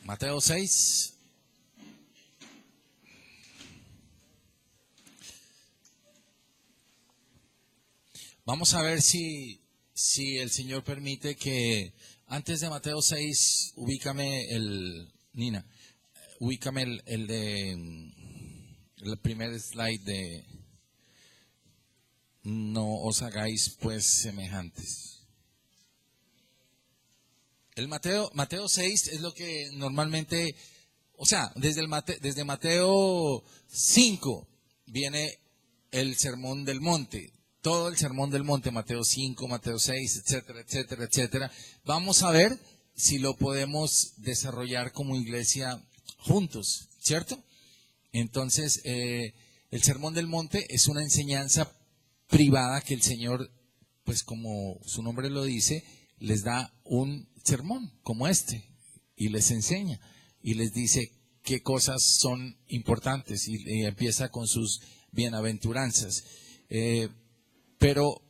Mateo 6. Vamos a ver si el Señor permite que antes de Mateo 6, ubícame el primer slide de no os hagáis pues semejantes. El Mateo 6 es lo que normalmente, o sea, desde Mateo 5 viene el Sermón del Monte. Todo el Sermón del Monte, Mateo 5, Mateo 6, etcétera, etcétera, etcétera. Vamos a ver si lo podemos desarrollar como iglesia juntos, ¿cierto? Entonces, el Sermón del Monte es una enseñanza privada que el Señor, pues como su nombre lo dice, les da un sermón como este y les enseña y les dice qué cosas son importantes y empieza con sus bienaventuranzas. Pero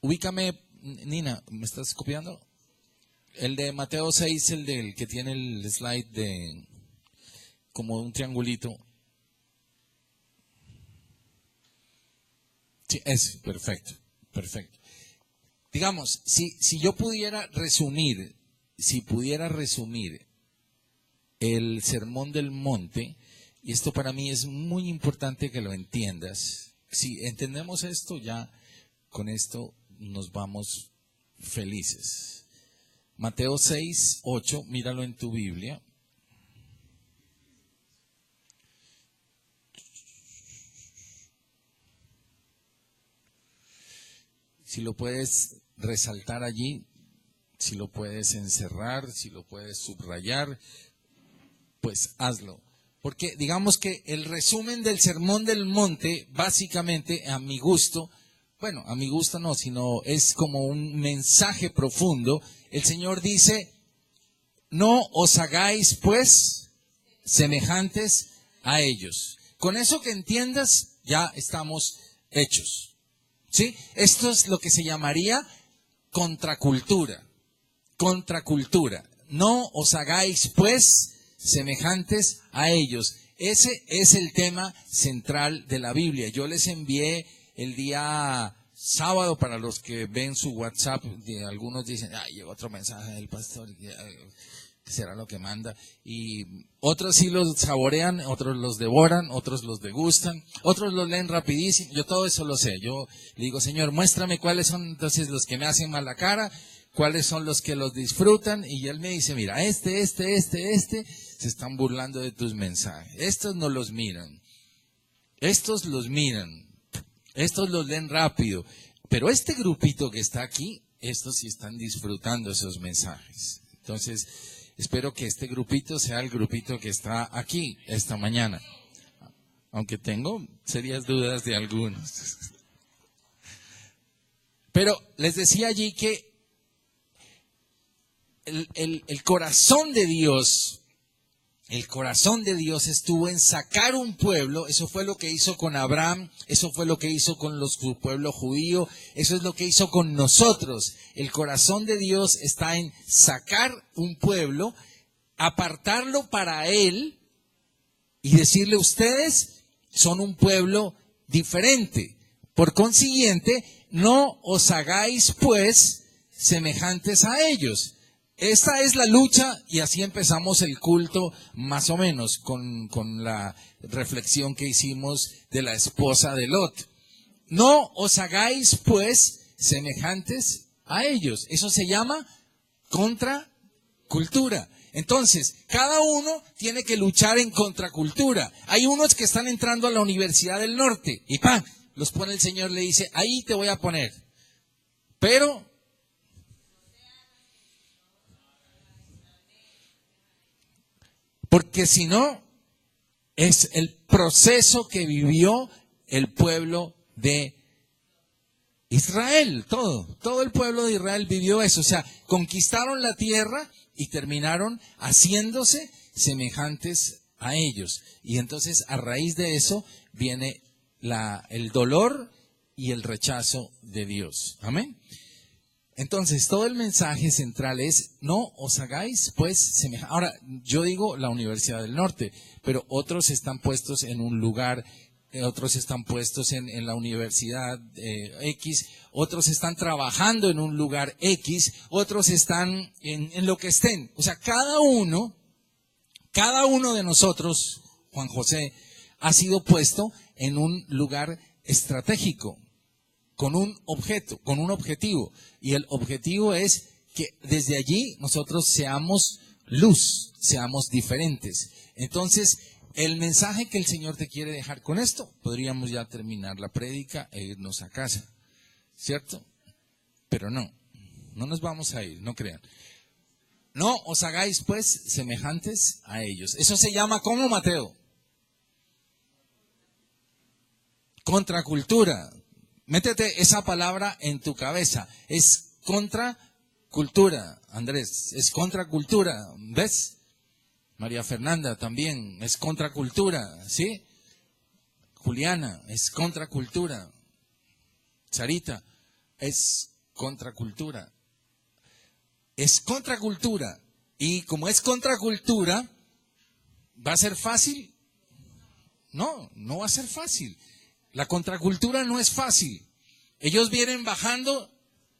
ubícame, Nina, ¿me estás copiando? El de Mateo 6, el del que tiene el slide de como un triangulito. Sí, es perfecto, perfecto. Digamos, si yo pudiera resumir, el Sermón del Monte, y esto para mí es muy importante que lo entiendas. Si entendemos esto, ya con esto nos vamos felices. Mateo 6, 8, míralo en tu Biblia. Si lo puedes resaltar allí, si lo puedes encerrar, si lo puedes subrayar, pues hazlo. Porque digamos que el resumen del Sermón del Monte, básicamente, a mi gusto no, sino es como un mensaje profundo. El Señor dice, no os hagáis pues semejantes a ellos. Con eso que entiendas, ya estamos hechos. ¿Sí? Esto es lo que se llamaría contracultura. Contracultura. No os hagáis pues semejantes a ellos. Ese es el tema central de la Biblia. Yo les envié el día sábado, para los que ven su WhatsApp, algunos dicen, llegó otro mensaje del pastor, ¿qué será lo que manda? Y otros sí los saborean, otros los devoran, otros los degustan, otros los leen rapidísimo. Yo todo eso lo sé. Yo le digo, Señor, muéstrame cuáles son entonces los que me hacen mala cara, cuáles son los que los disfrutan. Y Él me dice, mira, este, se están burlando de tus mensajes. Estos no los miran. Estos los miran. Estos los leen rápido. Pero este grupito que está aquí, estos sí están disfrutando esos mensajes. Entonces, espero que este grupito sea el grupito que está aquí esta mañana. Aunque tengo serias dudas de algunos. Pero les decía allí que el corazón de Dios estuvo en sacar un pueblo. Eso fue lo que hizo con Abraham, eso fue lo que hizo con su pueblo judío, eso es lo que hizo con nosotros. El corazón de Dios está en sacar un pueblo, apartarlo para Él y decirle, ustedes son un pueblo diferente. Por consiguiente, no os hagáis pues semejantes a ellos. Esta es la lucha, y así empezamos el culto más o menos con la reflexión que hicimos de la esposa de Lot. No os hagáis pues semejantes a ellos. Eso se llama contracultura. Entonces, cada uno tiene que luchar en contracultura. Hay unos que están entrando a la Universidad del Norte y ¡pam! Los pone el Señor, le dice, ahí te voy a poner. Pero porque si no, es el proceso que vivió el pueblo de Israel. Todo el pueblo de Israel vivió eso. O sea, conquistaron la tierra y terminaron haciéndose semejantes a ellos. Y entonces, a raíz de eso, viene el dolor y el rechazo de Dios. Amén. Entonces, todo el mensaje central es, no os hagáis pues semejantes. Ahora, yo digo la Universidad del Norte, pero otros están puestos en un lugar, otros están puestos en la Universidad X, otros están trabajando en un lugar X, otros están en lo que estén. O sea, cada uno de nosotros, Juan José, ha sido puesto en un lugar estratégico, con un objeto, con un objetivo. Y el objetivo es que desde allí nosotros seamos luz, seamos diferentes. Entonces, el mensaje que el Señor te quiere dejar con esto, podríamos ya terminar la prédica e irnos a casa, ¿cierto? Pero no nos vamos a ir, no crean. No os hagáis pues semejantes a ellos. Eso se llama, ¿cómo, Mateo? Contracultura. Métete esa palabra en tu cabeza. Es contracultura, Andrés. Es contracultura. ¿Ves? María Fernanda también es contracultura. ¿Sí? Juliana es contracultura. Sarita es contracultura. Es contracultura. Y como es contracultura, ¿va a ser fácil? No va a ser fácil. La contracultura no es fácil. Ellos vienen bajando,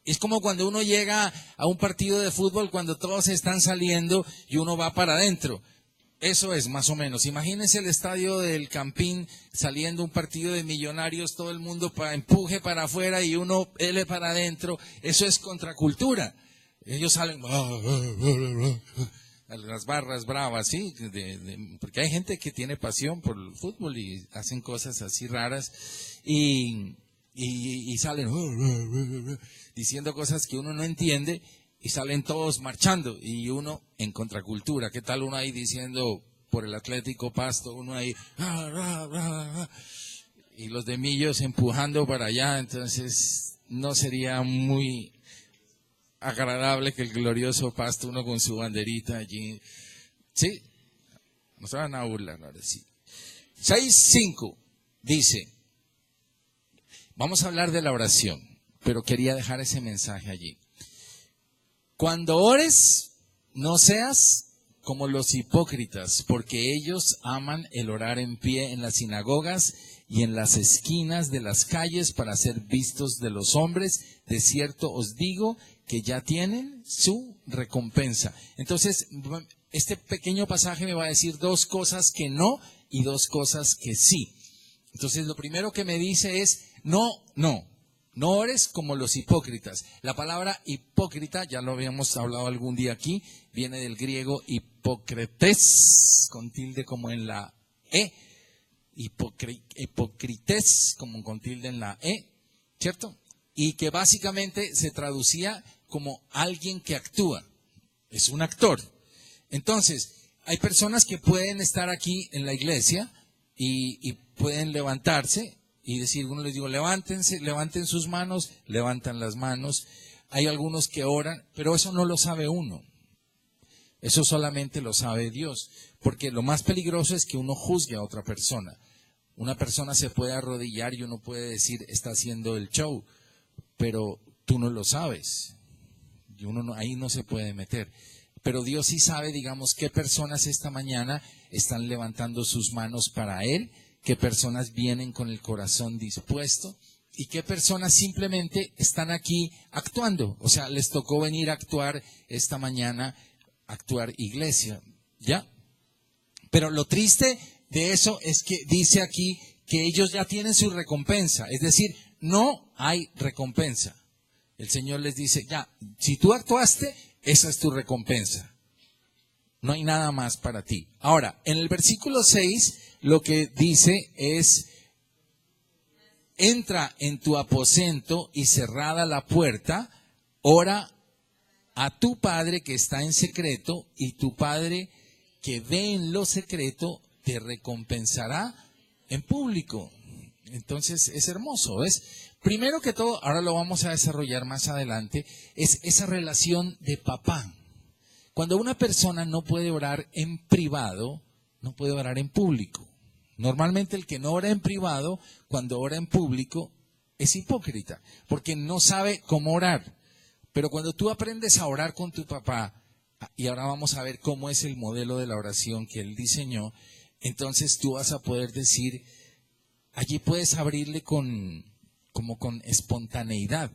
es como cuando uno llega a un partido de fútbol cuando todos están saliendo y uno va para adentro. Eso es más o menos. Imagínense el estadio del Campín saliendo un partido de Millonarios, todo el mundo empuje para afuera y uno él para adentro. Eso es contracultura. Ellos salen las barras bravas, ¿sí? Porque hay gente que tiene pasión por el fútbol y hacen cosas así raras y salen diciendo cosas que uno no entiende y salen todos marchando y uno en contracultura. ¿Qué tal uno ahí diciendo por el Atlético Pasto, uno ahí y los de Millos empujando para allá? Entonces no sería muy agradable que el glorioso Pasto, uno con su banderita allí. ¿Sí? No se van a burlar ahora sí. 6:5 dice, vamos a hablar de la oración, pero quería dejar ese mensaje allí. Cuando ores, no seas como los hipócritas, porque ellos aman el orar en pie en las sinagogas y en las esquinas de las calles para ser vistos de los hombres. De cierto os digo que ya tienen su recompensa. Entonces, este pequeño pasaje me va a decir dos cosas que no y dos cosas que sí. Entonces, lo primero que me dice es, no ores como los hipócritas. La palabra hipócrita, ya lo habíamos hablado algún día aquí, viene del griego hipócrites, con tilde como en la E, hipócrites, como con tilde en la E, ¿cierto? Y que básicamente se traducía como alguien que actúa, es un actor. Entonces, hay personas que pueden estar aquí en la iglesia y pueden levantarse y decir, uno les digo, levanten sus manos, levantan las manos. Hay algunos que oran, pero eso no lo sabe uno. Eso solamente lo sabe Dios, porque lo más peligroso es que uno juzgue a otra persona. Una persona se puede arrodillar y uno puede decir, está haciendo el show, pero tú no lo sabes. Y uno ahí no se puede meter. Pero Dios sí sabe, digamos, qué personas esta mañana están levantando sus manos para Él, qué personas vienen con el corazón dispuesto y qué personas simplemente están aquí actuando. O sea, les tocó venir a actuar esta mañana, actuar iglesia, ¿ya? Pero lo triste de eso es que dice aquí que ellos ya tienen su recompensa, es decir, no hay recompensa. El Señor les dice, ya, si tú actuaste, esa es tu recompensa. No hay nada más para ti. Ahora, en el versículo 6, lo que dice es, entra en tu aposento y cerrada la puerta, ora a tu Padre que está en secreto, y tu Padre que ve en lo secreto te recompensará en público. Entonces es hermoso, ¿ves? Primero que todo, ahora lo vamos a desarrollar más adelante, es esa relación de papá. Cuando una persona no puede orar en privado, no puede orar en público. Normalmente el que no ora en privado, cuando ora en público, es hipócrita, porque no sabe cómo orar. Pero cuando tú aprendes a orar con tu papá, y ahora vamos a ver cómo es el modelo de la oración que él diseñó, entonces tú vas a poder decir, allí puedes abrirle como con espontaneidad,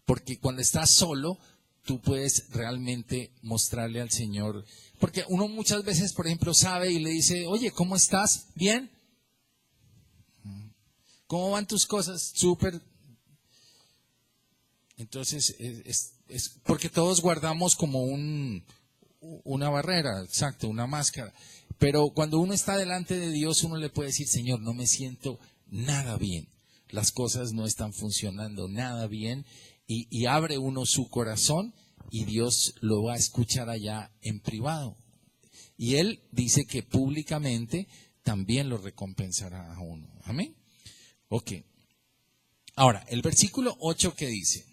porque cuando estás solo, tú puedes realmente mostrarle al Señor, porque uno muchas veces, por ejemplo, sabe y le dice, oye, ¿cómo estás? ¿Bien? ¿Cómo van tus cosas? Súper. Entonces, es porque todos guardamos como una barrera, exacto, una máscara. Pero cuando uno está delante de Dios, uno le puede decir, Señor, no me siento nada bien. Las cosas no están funcionando nada bien. Y abre uno su corazón y Dios lo va a escuchar allá en privado. Y Él dice que públicamente también lo recompensará a uno. Amén. Ok. Ahora, el versículo 8 que dice,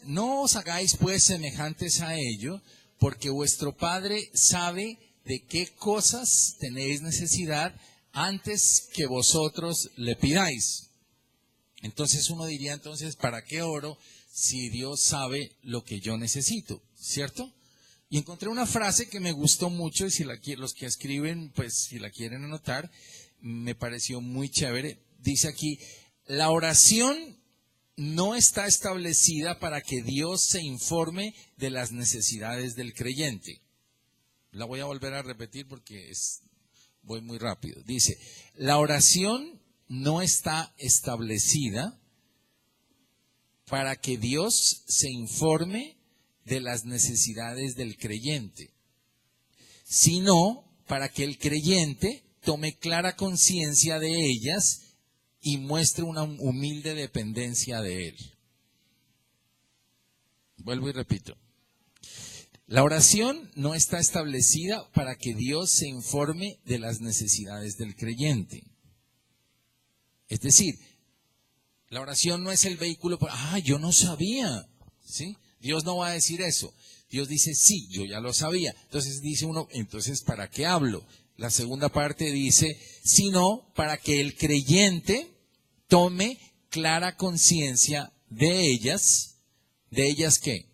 no os hagáis pues semejantes a ello, porque vuestro Padre sabe de qué cosas tenéis necesidad antes que vosotros le pidáis. Entonces uno diría, entonces, ¿para qué oro si Dios sabe lo que yo necesito? ¿Cierto? Y encontré una frase que me gustó mucho, y si los que escriben, pues si la quieren anotar, me pareció muy chévere. Dice aquí, la oración no está establecida para que Dios se informe de las necesidades del creyente. La voy a volver a repetir porque voy muy rápido. Dice, la oración no está establecida para que Dios se informe de las necesidades del creyente, sino para que el creyente tome clara conciencia de ellas y muestre una humilde dependencia de Él. Vuelvo y repito. La oración no está establecida para que Dios se informe de las necesidades del creyente. Es decir, la oración no es el vehículo para, yo no sabía, ¿sí? Dios no va a decir eso. Dios dice, sí, yo ya lo sabía. Entonces dice uno, entonces, ¿para qué hablo? La segunda parte dice, sino para que el creyente tome clara conciencia de ellas. ¿De ellas qué?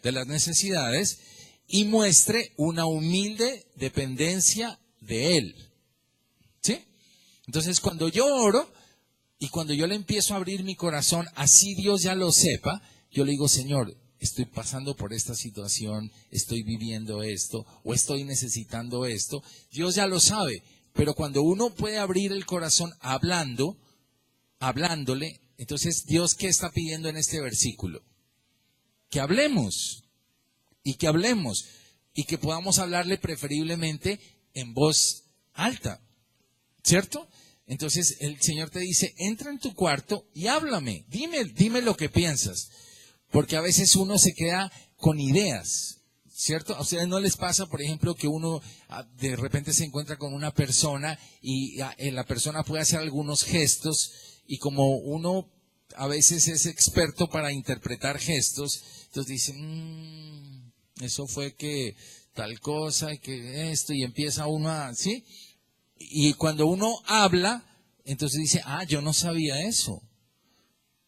De las necesidades, y muestre una humilde dependencia de Él. ¿Sí? Entonces, cuando yo oro y cuando yo le empiezo a abrir mi corazón, así Dios ya lo sepa, yo le digo, Señor, estoy pasando por esta situación, estoy viviendo esto, o estoy necesitando esto. Dios ya lo sabe, pero cuando uno puede abrir el corazón hablándole, entonces Dios, ¿qué está pidiendo en este versículo? Que hablemos, y que podamos hablarle preferiblemente en voz alta, ¿cierto? Entonces el Señor te dice, entra en tu cuarto y háblame, dime lo que piensas, porque a veces uno se queda con ideas, ¿cierto? A ustedes no les pasa, por ejemplo, que uno de repente se encuentra con una persona y la persona puede hacer algunos gestos, y como uno a veces es experto para interpretar gestos, entonces dicen, eso fue que tal cosa, y que esto, y empieza uno a, ¿sí? Y cuando uno habla, entonces dice, yo no sabía eso.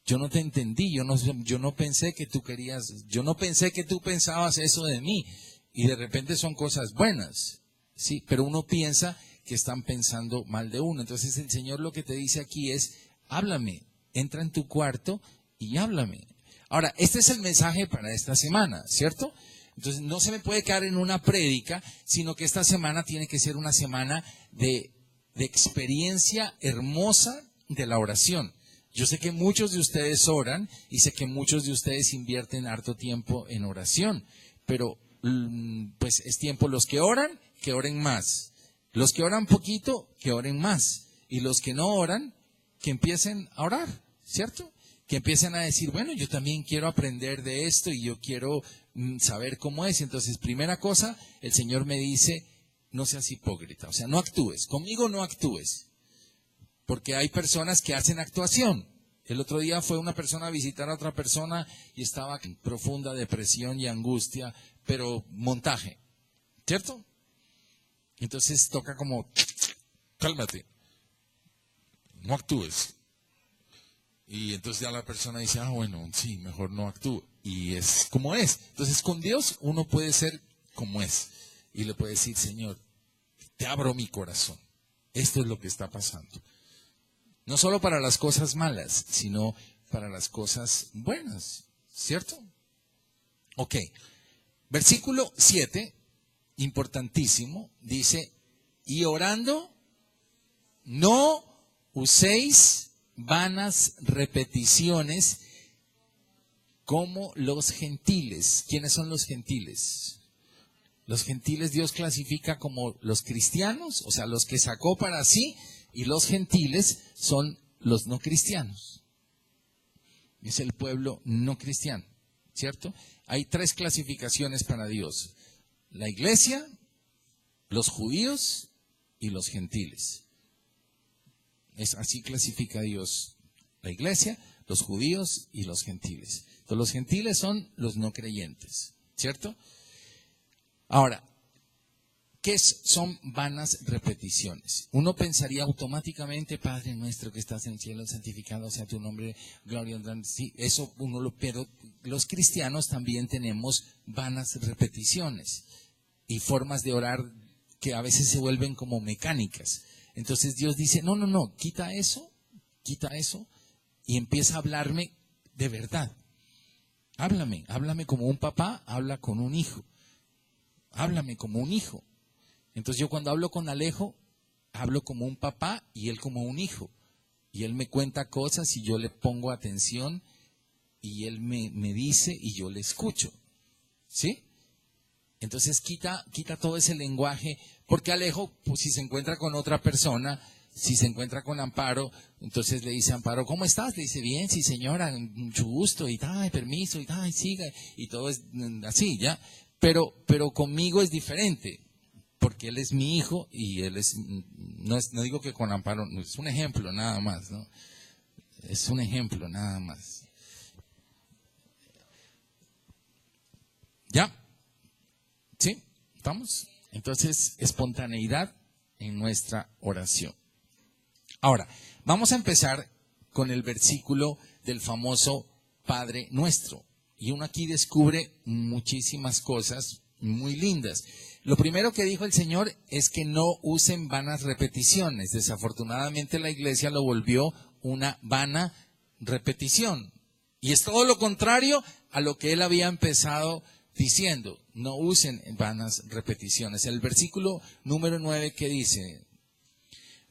Yo no te entendí, yo no pensé que tú querías, yo no pensé que tú pensabas eso de mí. Y de repente son cosas buenas, ¿sí? Pero uno piensa que están pensando mal de uno. Entonces el Señor lo que te dice aquí es, háblame, entra en tu cuarto y háblame. Ahora, este es el mensaje para esta semana, ¿cierto? Entonces no se me puede quedar en una prédica, sino que esta semana tiene que ser una semana de experiencia hermosa de la oración. Yo sé que muchos de ustedes oran y sé que muchos de ustedes invierten harto tiempo en oración, pero pues es tiempo, los que oran, que oren más. Los que oran poquito, que oren más. Y los que no oran, que empiecen a orar, ¿cierto? Que empiecen a decir, bueno, yo también quiero aprender de esto y yo quiero saber cómo es. Entonces, primera cosa, el Señor me dice, no seas hipócrita, o sea, no actúes, conmigo no actúes, porque hay personas que hacen actuación. El otro día fue una persona a visitar a otra persona y estaba en profunda depresión y angustia, pero montaje, ¿cierto? Entonces toca como, cálmate, no actúes. Y entonces ya la persona dice, bueno, sí, mejor no actúo. Y es como es. Entonces con Dios uno puede ser como es. Y le puede decir, Señor, te abro mi corazón. Esto es lo que está pasando. No solo para las cosas malas, sino para las cosas buenas. ¿Cierto? Ok. Versículo 7, importantísimo, dice, y orando, no uséis vanas repeticiones como los gentiles. ¿Quiénes son los gentiles? Los gentiles Dios clasifica como los cristianos, o sea, los que sacó para sí, y los gentiles son los no cristianos. Es el pueblo no cristiano, ¿cierto? Hay 3 clasificaciones para Dios: la iglesia, los judíos y los gentiles. Así clasifica Dios la iglesia, los judíos y los gentiles. Entonces los gentiles son los no creyentes, ¿cierto? Ahora, ¿qué son vanas repeticiones? Uno pensaría automáticamente, Padre nuestro que estás en el cielo, santificado sea tu nombre, gloria, sí, eso pero los cristianos también tenemos vanas repeticiones y formas de orar que a veces se vuelven como mecánicas. Entonces Dios dice, no, quita eso y empieza a hablarme de verdad. Háblame como un papá habla con un hijo. Háblame como un hijo. Entonces yo cuando hablo con Alejo, hablo como un papá y él como un hijo. Y él me cuenta cosas y yo le pongo atención y él me dice y yo le escucho. ¿Sí? Entonces quita todo ese lenguaje, porque Alejo, pues si se encuentra con otra persona, si se encuentra con Amparo, entonces le dice a Amparo, ¿cómo estás? Le dice, bien, sí señora, mucho gusto, y permiso, y siga, y todo es así, ¿ya? Pero conmigo es diferente, porque él es mi hijo y él no digo que con Amparo, es un ejemplo nada más, ¿no? Es un ejemplo nada más. ¿Ya? ¿Sí? ¿Estamos? Entonces, espontaneidad en nuestra oración. Ahora, vamos a empezar con el versículo del famoso Padre Nuestro. Y uno aquí descubre muchísimas cosas muy lindas. Lo primero que dijo el Señor es que no usen vanas repeticiones. Desafortunadamente la iglesia lo volvió una vana repetición. Y es todo lo contrario a lo que Él había empezado diciendo. No usen vanas repeticiones. El versículo número 9 que dice,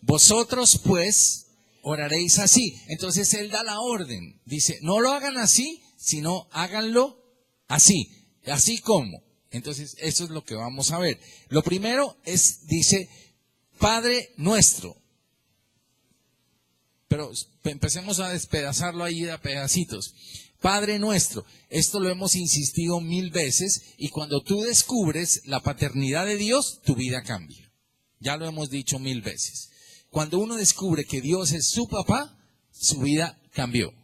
vosotros pues oraréis así. Entonces Él da la orden. Dice, no lo hagan así, sino háganlo así. Así como. Entonces eso es lo que vamos a ver. Lo primero dice, Padre Nuestro. Pero empecemos a despedazarlo ahí a pedacitos. Padre Nuestro, esto lo hemos insistido 1000 veces y cuando tú descubres la paternidad de Dios, tu vida cambia. Ya lo hemos dicho 1000 veces. Cuando uno descubre que Dios es su papá, su vida cambió.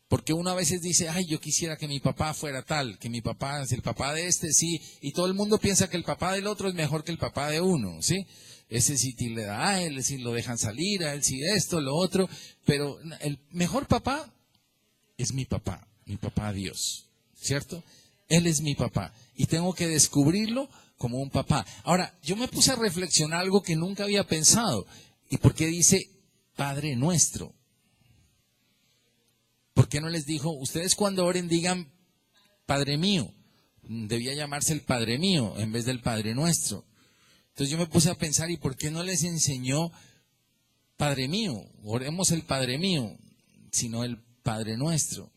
Porque uno a veces dice, yo quisiera que mi papá fuera tal, que mi papá es el papá de este, sí, y todo el mundo piensa que el papá del otro es mejor que el papá de uno, ¿sí? Ese sí le da a él, sí lo dejan salir, a él sí esto, lo otro, pero el mejor papá es mi papá Dios, ¿cierto? Él es mi papá y tengo que descubrirlo como un papá. Ahora, yo me puse a reflexionar algo que nunca había pensado. ¿Y por qué dice Padre Nuestro? ¿Por qué no les dijo, ustedes cuando oren digan Padre mío? Debía llamarse el Padre mío en vez del Padre Nuestro. Entonces yo me puse a pensar, ¿y por qué no les enseñó Padre mío? Oremos el Padre mío, sino el Padre Nuestro.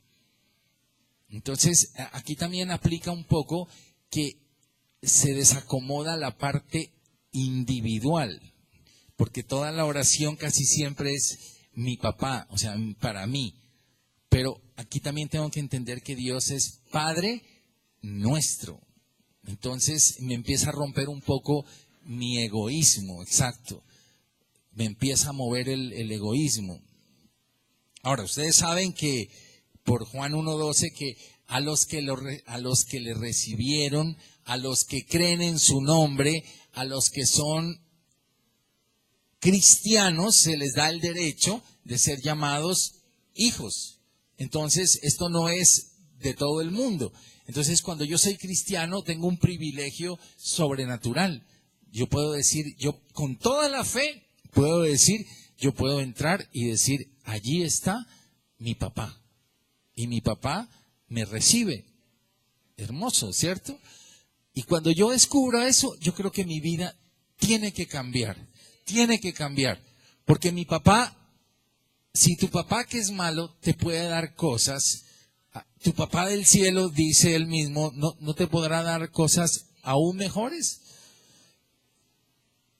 Entonces, aquí también aplica un poco que se desacomoda la parte individual, porque toda la oración casi siempre es mi papá, o sea, para mí. Pero aquí también tengo que entender que Dios es Padre Nuestro. Entonces me empieza a romper un poco mi egoísmo, exacto. Me empieza a mover el egoísmo. Ahora, ustedes saben que por Juan 1:12 que a los que le recibieron, a los que creen en su nombre, a los que son cristianos, se les da el derecho de ser llamados hijos. Entonces, esto no es de todo el mundo. Entonces, cuando yo soy cristiano, tengo un privilegio sobrenatural. Yo puedo decir, yo con toda la fe, puedo decir, yo puedo entrar y decir, allí está mi papá. Y mi papá me recibe. Hermoso, ¿cierto? Y cuando yo descubro eso, yo creo que mi vida tiene que cambiar. Tiene que cambiar. Porque mi papá, si tu papá que es malo te puede dar cosas, tu papá del cielo, dice él mismo, no te podrá dar cosas aún mejores.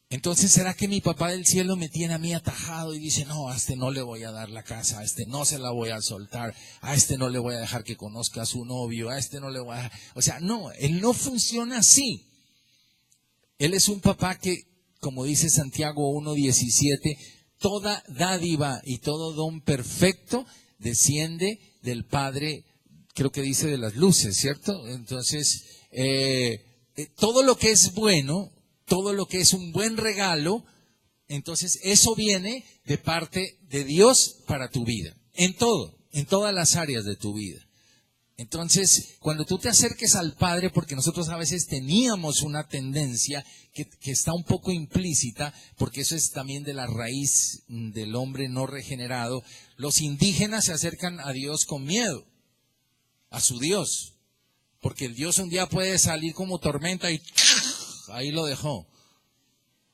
Entonces, ¿será que mi papá del cielo me tiene a mí atajado y dice, no, a este no le voy a dar la casa, a este no se la voy a soltar, a este no le voy a dejar que conozca a su novio, a este no le voy a dejar? O sea, no, él no funciona así. Él es un papá que, como dice Santiago 1:17, toda dádiva y todo don perfecto desciende del Padre, creo que dice de las luces, ¿cierto? Entonces, todo lo que es bueno, todo lo que es un buen regalo, entonces eso viene de parte de Dios para tu vida, en todo, en todas las áreas de tu vida. Entonces, cuando tú te acerques al Padre, porque nosotros a veces teníamos una tendencia que está un poco implícita, porque eso es también de la raíz del hombre no regenerado, los indígenas se acercan a Dios con miedo, a su Dios, porque el Dios un día puede salir como tormenta y ahí lo dejó.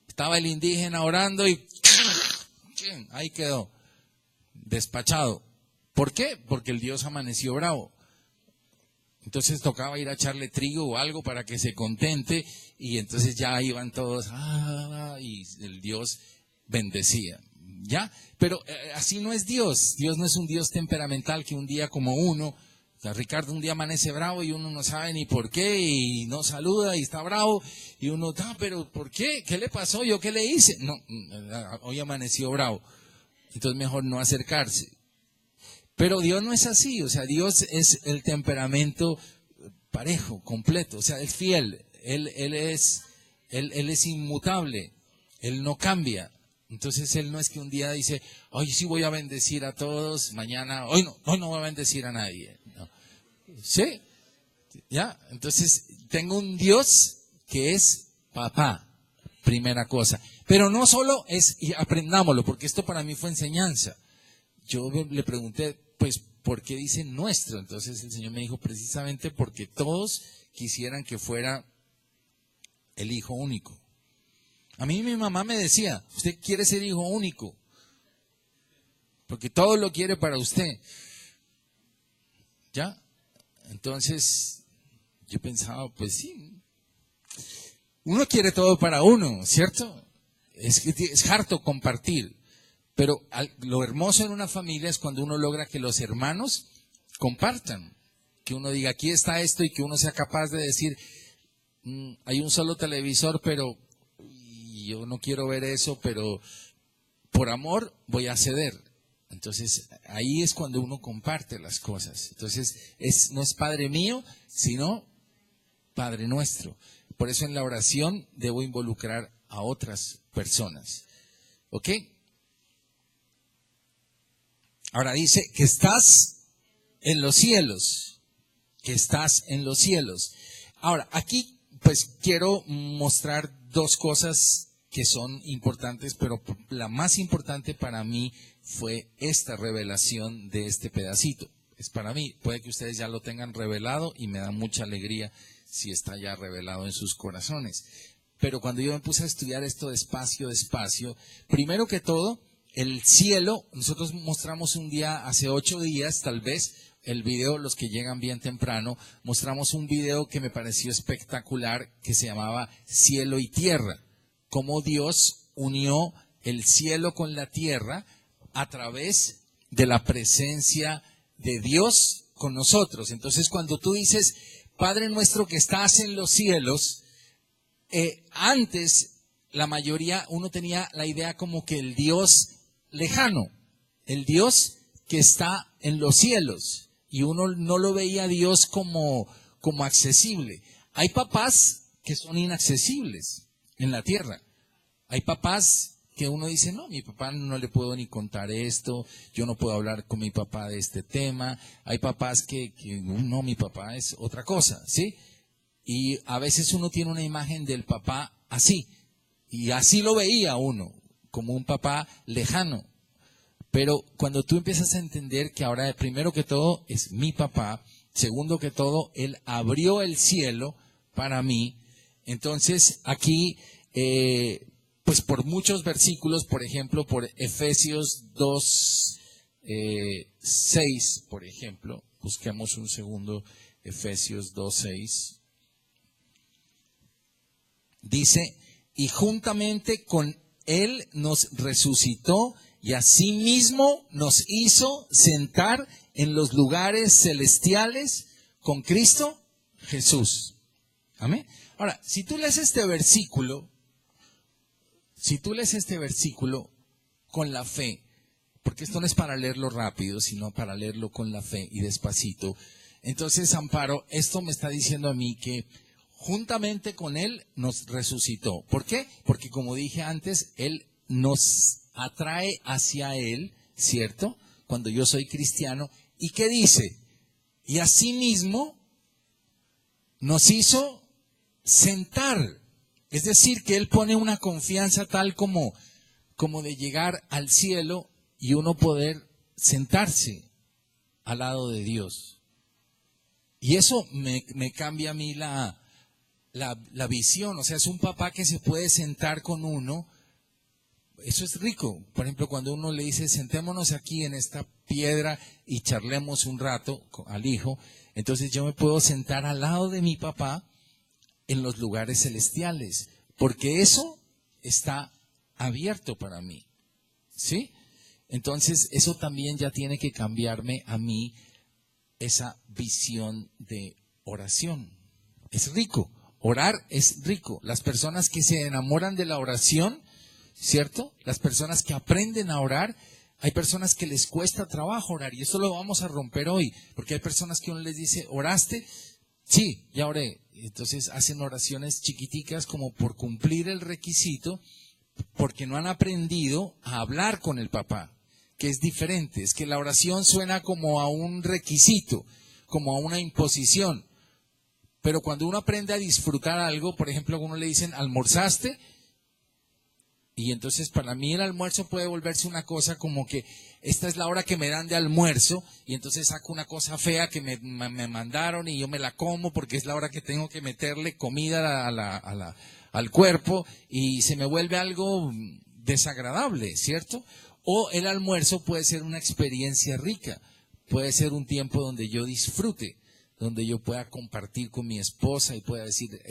Estaba el indígena orando y ahí quedó, despachado. ¿Por qué? Porque el Dios amaneció bravo. Entonces tocaba ir a echarle trigo o algo para que se contente, y entonces ya iban todos, y el Dios bendecía. ¿Ya? Pero así no es Dios. Dios no es un Dios temperamental que un día como uno, o sea, Ricardo un día amanece bravo y uno no sabe ni por qué y no saluda y está bravo y uno, pero ¿por qué? ¿Qué le pasó? ¿Yo qué le hice? No, hoy amaneció bravo. Entonces mejor no acercarse. Pero Dios no es así, o sea, Dios es el temperamento parejo, completo, o sea, es fiel, Él es inmutable, Él no cambia. Entonces Él no es que un día dice, hoy sí voy a bendecir a todos, mañana, hoy no voy a bendecir a nadie. No. ¿Sí? ¿Ya? Entonces tengo un Dios que es papá, primera cosa. Pero no solo es, y aprendámoslo, porque esto para mí fue enseñanza. Yo le pregunté, pues, ¿por qué dice nuestro? Entonces el Señor me dijo, precisamente porque todos quisieran que fuera el hijo único. A mí mi mamá me decía, usted quiere ser hijo único, porque todo lo quiere para usted. ¿Ya? Entonces yo pensaba, pues sí, uno quiere todo para uno, ¿cierto? Es harto compartir. Pero lo hermoso en una familia es cuando uno logra que los hermanos compartan. Que uno diga, aquí está esto, y que uno sea capaz de decir, hay un solo televisor, pero yo no quiero ver eso, pero por amor voy a ceder. Entonces, ahí es cuando uno comparte las cosas. Entonces, no es Padre mío, sino Padre nuestro. Por eso en la oración debo involucrar a otras personas. ¿Ok? Ahora dice que estás en los cielos, que estás en los cielos. Ahora, aquí pues quiero mostrar dos cosas que son importantes, pero la más importante para mí fue esta revelación de este pedacito. Es para mí, puede que ustedes ya lo tengan revelado y me da mucha alegría si está ya revelado en sus corazones. Pero cuando yo me puse a estudiar esto despacio, primero que todo, el cielo, nosotros mostramos un día, hace 8 días tal vez, el video, los que llegan bien temprano, mostramos un video que me pareció espectacular, que se llamaba Cielo y Tierra. Cómo Dios unió el cielo con la tierra a través de la presencia de Dios con nosotros. Entonces, cuando tú dices, Padre nuestro que estás en los cielos, antes la mayoría, uno tenía la idea como que el Dios lejano, el Dios que está en los cielos, y uno no lo veía a Dios como accesible. Hay papás que son inaccesibles en la tierra. Hay papás que uno dice, no, mi papá no le puedo ni contar esto, yo no puedo hablar con mi papá de este tema. Hay papás que no, mi papá es otra cosa, ¿sí? Y a veces uno tiene una imagen del papá así, y así lo veía uno, como un papá lejano. Pero cuando tú empiezas a entender que ahora, primero que todo, es mi papá, segundo que todo, él abrió el cielo para mí. Entonces, aquí, pues por muchos versículos, por ejemplo, por Efesios 2, 6, por ejemplo, busquemos un segundo, Efesios 2, 6. Dice, y juntamente con él nos resucitó y asimismo nos hizo sentar en los lugares celestiales con Cristo Jesús. Amén. Ahora, si tú lees este versículo con la fe, porque esto no es para leerlo rápido, sino para leerlo con la fe y despacito. Entonces, Amparo, esto me está diciendo a mí que juntamente con Él nos resucitó. ¿Por qué? Porque como dije antes, Él nos atrae hacia Él, ¿cierto? Cuando yo soy cristiano. ¿Y qué dice? Y asimismo nos hizo sentar. Es decir, que Él pone una confianza tal como de llegar al cielo y uno poder sentarse al lado de Dios. Y eso me cambia a mí la visión. O sea, es un papá que se puede sentar con uno. Eso es rico. Por ejemplo, cuando uno le dice, sentémonos aquí en esta piedra y charlemos un rato al hijo, entonces yo me puedo sentar al lado de mi papá en los lugares celestiales, porque eso está abierto para mí, ¿sí? Entonces, eso también ya tiene que cambiarme a mí esa visión de oración. Es rico, orar es rico. Las personas que se enamoran de la oración, ¿cierto? Las personas que aprenden a orar, hay personas que les cuesta trabajo orar, y eso lo vamos a romper hoy, porque hay personas que uno les dice, ¿oraste? Sí, ya oré. Entonces hacen oraciones chiquiticas como por cumplir el requisito, porque no han aprendido a hablar con el papá, que es diferente. Es que la oración suena como a un requisito, como a una imposición. Pero cuando uno aprende a disfrutar algo, por ejemplo, a uno le dicen, ¿almorzaste? Y entonces para mí el almuerzo puede volverse una cosa como que esta es la hora que me dan de almuerzo, y entonces saco una cosa fea que me mandaron y yo me la como porque es la hora que tengo que meterle comida al cuerpo, y se me vuelve algo desagradable, ¿cierto? O el almuerzo puede ser una experiencia rica, puede ser un tiempo donde yo disfrute, donde yo pueda compartir con mi esposa y pueda decir,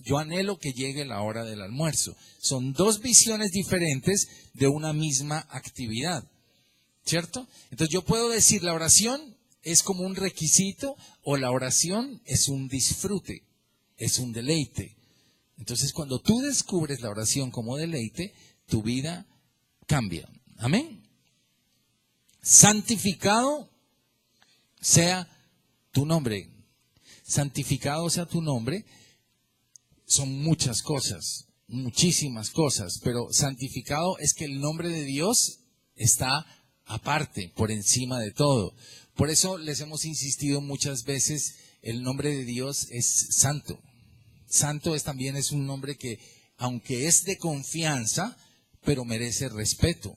yo anhelo que llegue la hora del almuerzo. Son dos visiones diferentes de una misma actividad, ¿cierto? Entonces yo puedo decir, la oración es como un requisito, o la oración es un disfrute, es un deleite. Entonces cuando tú descubres la oración como deleite, tu vida cambia. Amén. Santificado sea tu nombre. Santificado sea tu nombre. Son muchas cosas, muchísimas cosas, pero santificado es que el nombre de Dios está aparte, por encima de todo. Por eso les hemos insistido muchas veces, el nombre de Dios es santo. Santo también es un nombre que, aunque es de confianza, pero merece respeto.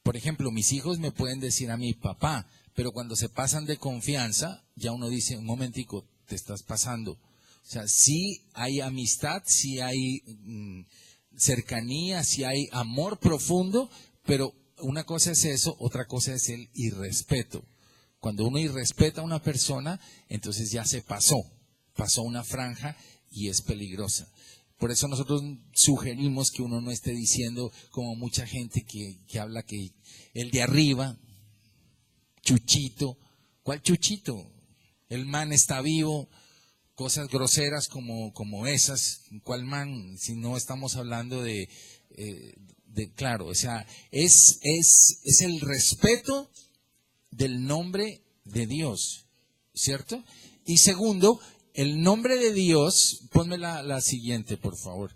Por ejemplo, mis hijos me pueden decir a mi papá, pero cuando se pasan de confianza, ya uno dice, un momentico, te estás pasando. O sea, sí hay amistad, sí hay cercanía, sí hay amor profundo, pero una cosa es eso, otra cosa es el irrespeto. Cuando uno irrespeta a una persona, entonces ya se pasó una franja y es peligrosa. Por eso nosotros sugerimos que uno no esté diciendo, como mucha gente que habla que el de arriba, Chuchito. ¿Cuál Chuchito? El man está vivo. Cosas groseras como esas. ¿Cuál man? Si no estamos hablando de claro, o sea, es el respeto del nombre de Dios, ¿cierto? Y segundo, el nombre de Dios, ponme la siguiente, por favor.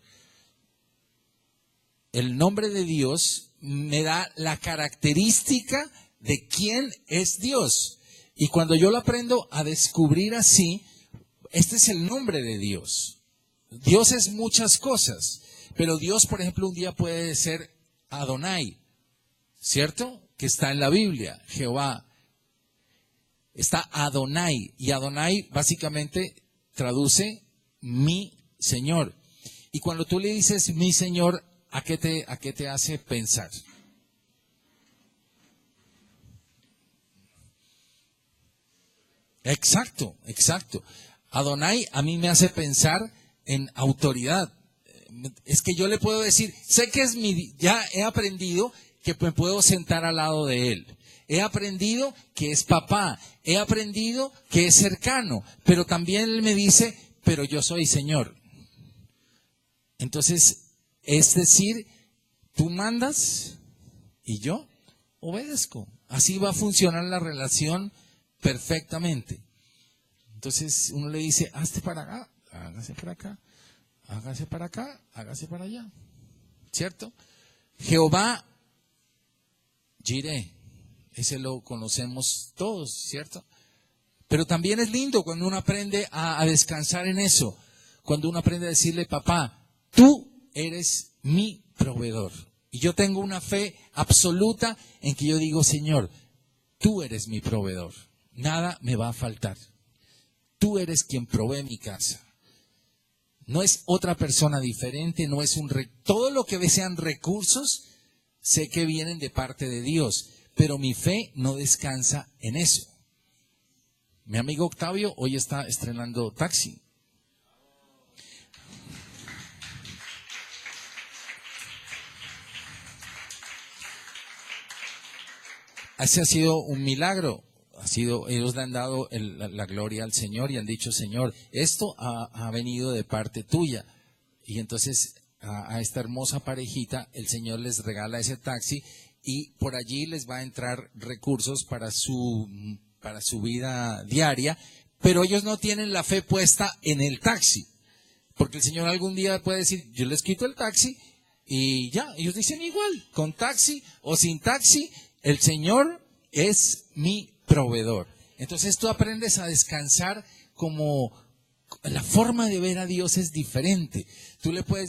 el nombre de Dios me da la característica de quién es Dios. Y cuando yo lo aprendo a descubrir así, este es el nombre de Dios. Dios es muchas cosas, pero Dios, por ejemplo, un día puede ser Adonai, ¿cierto? Que está en la Biblia, Jehová. Está Adonai, y Adonai básicamente traduce mi Señor. Y cuando tú le dices mi Señor, ¿a qué te hace pensar? Exacto, exacto. Adonai a mí me hace pensar en autoridad. Es que yo le puedo decir, sé que es ya he aprendido que me puedo sentar al lado de él. He aprendido que es papá. He aprendido que es cercano. Pero también él me dice, pero yo soy Señor. Entonces, es decir, tú mandas y yo obedezco. Así va a funcionar la relación perfectamente. Entonces uno le dice, hazte para acá, hágase para acá, hágase para acá, hágase para allá. ¿Cierto? Jehová Jireh, ese lo conocemos todos, ¿cierto? Pero también es lindo cuando uno aprende a descansar en eso. Cuando uno aprende a decirle, papá, tú eres mi proveedor. Y yo tengo una fe absoluta en que yo digo, Señor, tú eres mi proveedor. Nada me va a faltar. Tú eres quien provee mi casa. No es otra persona diferente, no es todo lo que sean recursos, sé que vienen de parte de Dios, pero mi fe no descansa en eso. Mi amigo Octavio hoy está estrenando taxi. Ese ha sido un milagro. Ellos le han dado la gloria al Señor y han dicho, Señor, esto ha venido de parte tuya. Y entonces a esta hermosa parejita el Señor les regala ese taxi y por allí les va a entrar recursos para su vida diaria, pero ellos no tienen la fe puesta en el taxi, porque el Señor algún día puede decir, yo les quito el taxi y ya, ellos dicen igual, con taxi o sin taxi, el Señor es mi proveedor. Entonces tú aprendes a descansar como la forma de ver a Dios es diferente.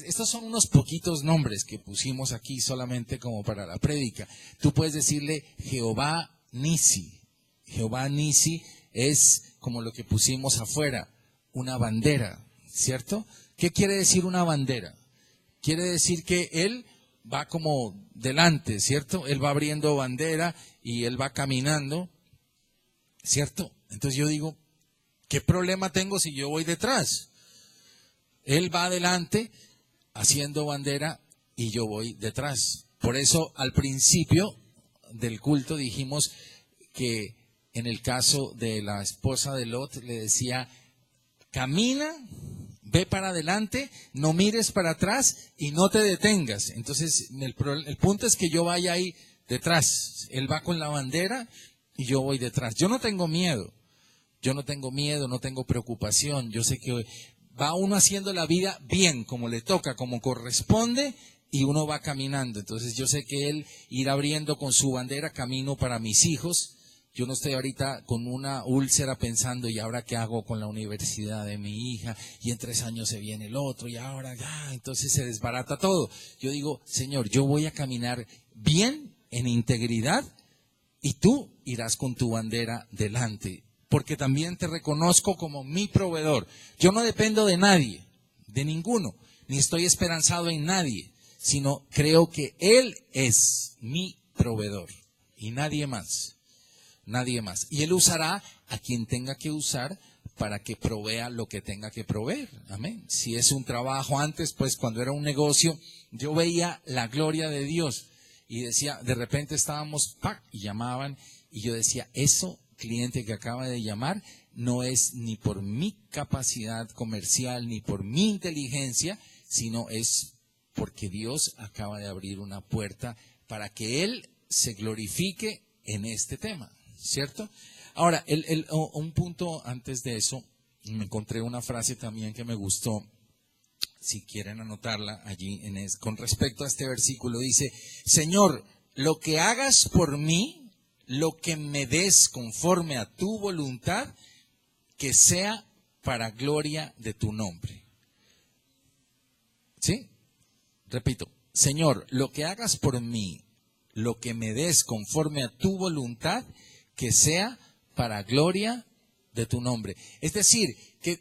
Estos son unos poquitos nombres que pusimos aquí solamente como para la prédica. Tú puedes decirle Jehová Nisi. Jehová Nisi es como lo que pusimos afuera, una bandera, ¿cierto? ¿Qué quiere decir una bandera? Quiere decir que Él va como delante, ¿cierto? Él va abriendo bandera y Él va caminando, ¿cierto? Entonces yo digo, ¿qué problema tengo si yo voy detrás? Él va adelante haciendo bandera y yo voy detrás. Por eso al principio del culto dijimos que en el caso de la esposa de Lot le decía, camina, ve para adelante, no mires para atrás y no te detengas. Entonces el punto es que yo vaya ahí detrás. Él va con la bandera y yo voy detrás. Yo no tengo miedo. Yo no tengo miedo, no tengo preocupación. Yo sé que va uno haciendo la vida bien, como le toca, como corresponde, y uno va caminando. Entonces yo sé que Él irá abriendo con su bandera camino para mis hijos. Yo no estoy ahorita con una úlcera pensando, ¿y ahora qué hago con la universidad de mi hija? Y en 3 años se viene el otro, y ahora ya, entonces se desbarata todo. Yo digo, Señor, yo voy a caminar bien, en integridad, y tú irás con tu bandera delante. Porque también te reconozco como mi proveedor. Yo no dependo de nadie, de ninguno, ni estoy esperanzado en nadie, sino creo que Él es mi proveedor y nadie más, nadie más. Y Él usará a quien tenga que usar para que provea lo que tenga que proveer. Amén. Si es un trabajo antes, pues cuando era un negocio, yo veía la gloria de Dios y decía, de repente estábamos, ¡pac!, y llamaban y yo decía, eso cliente que acaba de llamar no es ni por mi capacidad comercial ni por mi inteligencia, sino es porque Dios acaba de abrir una puerta para que Él se glorifique en este tema, ¿cierto? Ahora, un punto antes de eso, me encontré una frase también que me gustó si quieren anotarla allí con respecto a este versículo, dice: Señor, lo que hagas por mí, lo que me des conforme a tu voluntad, que sea para gloria de tu nombre. ¿Sí? Repito, Señor, lo que hagas por mí, lo que me des conforme a tu voluntad, que sea para gloria de tu nombre. Es decir, que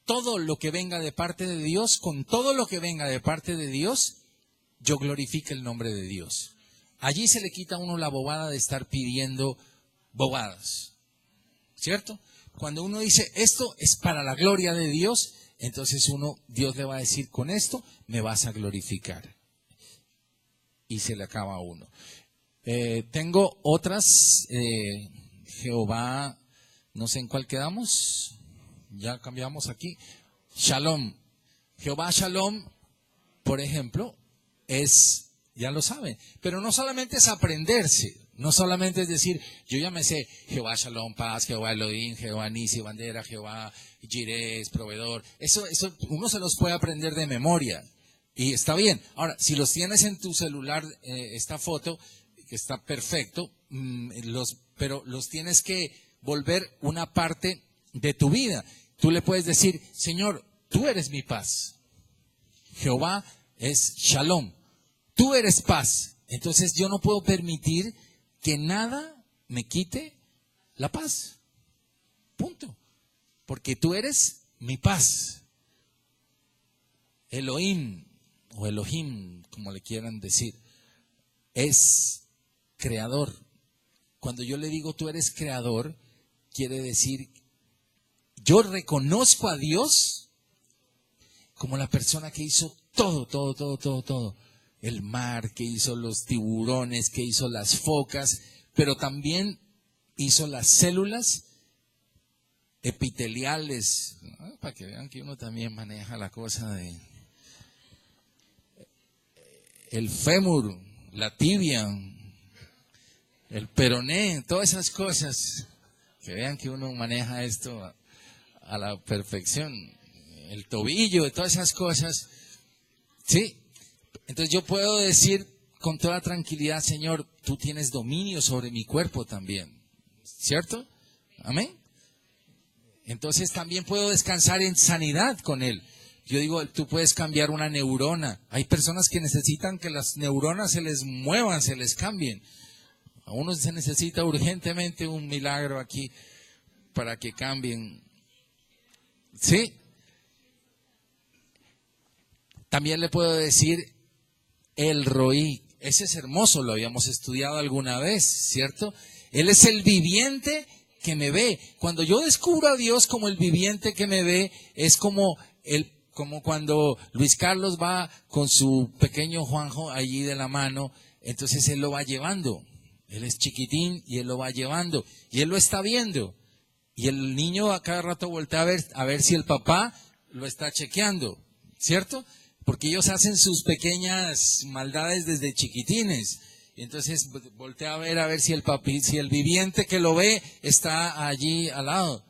todo lo que venga de parte de Dios, con todo lo que venga de parte de Dios, yo glorifique el nombre de Dios. Allí se le quita a uno la bobada de estar pidiendo bobadas, ¿cierto? Cuando uno dice, esto es para la gloria de Dios, entonces Dios le va a decir, con esto me vas a glorificar. Y se le acaba a uno. Tengo otras, Jehová, no sé en cuál quedamos, ya cambiamos aquí. Shalom. Jehová Shalom, por ejemplo, es, ya lo saben, pero no solamente es aprenderse, no solamente es decir, yo ya me sé Jehová Shalom, paz, Jehová Elohim, Jehová Nisi, bandera, Jehová Jireh, proveedor. Eso uno se los puede aprender de memoria y está bien. Ahora, si los tienes en tu celular, esta foto, que está perfecto, pero los tienes que volver una parte de tu vida. Tú le puedes decir, Señor, tú eres mi paz. Jehová es Shalom. Tú eres paz. Entonces yo no puedo permitir que nada me quite la paz. Punto. Porque tú eres mi paz. Elohim o Elohim, como le quieran decir, es creador. Cuando yo le digo tú eres creador, quiere decir, yo reconozco a Dios como la persona que hizo todo. El mar, que hizo los tiburones, que hizo las focas, pero también hizo las células epiteliales, ¿no? Para que vean que uno también maneja la cosa de el fémur, la tibia, el peroné, todas esas cosas. Que vean que uno maneja esto a la perfección. El tobillo, todas esas cosas. Sí. Entonces yo puedo decir con toda tranquilidad, Señor, tú tienes dominio sobre mi cuerpo también. ¿Cierto? Amén. Entonces también puedo descansar en sanidad con Él. Yo digo, tú puedes cambiar una neurona. Hay personas que necesitan que las neuronas se les muevan, se les cambien. A uno se necesita urgentemente un milagro aquí para que cambien. ¿Sí? También le puedo decir el Roí. Ese es hermoso, lo habíamos estudiado alguna vez, ¿cierto? Él es el viviente que me ve. Cuando yo descubro a Dios como el viviente que me ve, es como cuando Luis Carlos va con su pequeño Juanjo allí de la mano, entonces él lo va llevando. Él es chiquitín y él lo va llevando. Y él lo está viendo. Y el niño a cada rato voltea a ver si el papá lo está chequeando, ¿cierto? Porque ellos hacen sus pequeñas maldades desde chiquitines. Y entonces voltea a ver si el viviente que lo ve está allí al lado.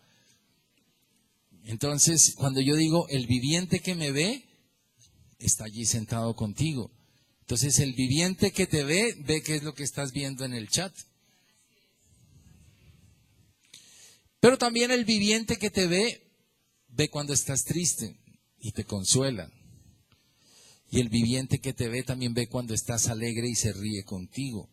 Entonces, cuando yo digo el viviente que me ve, está allí sentado contigo. Entonces, el viviente que te ve qué es lo que estás viendo en el chat. Pero también el viviente que te ve cuando estás triste y te consuela. Y el viviente que te ve también ve cuando estás alegre y se ríe contigo.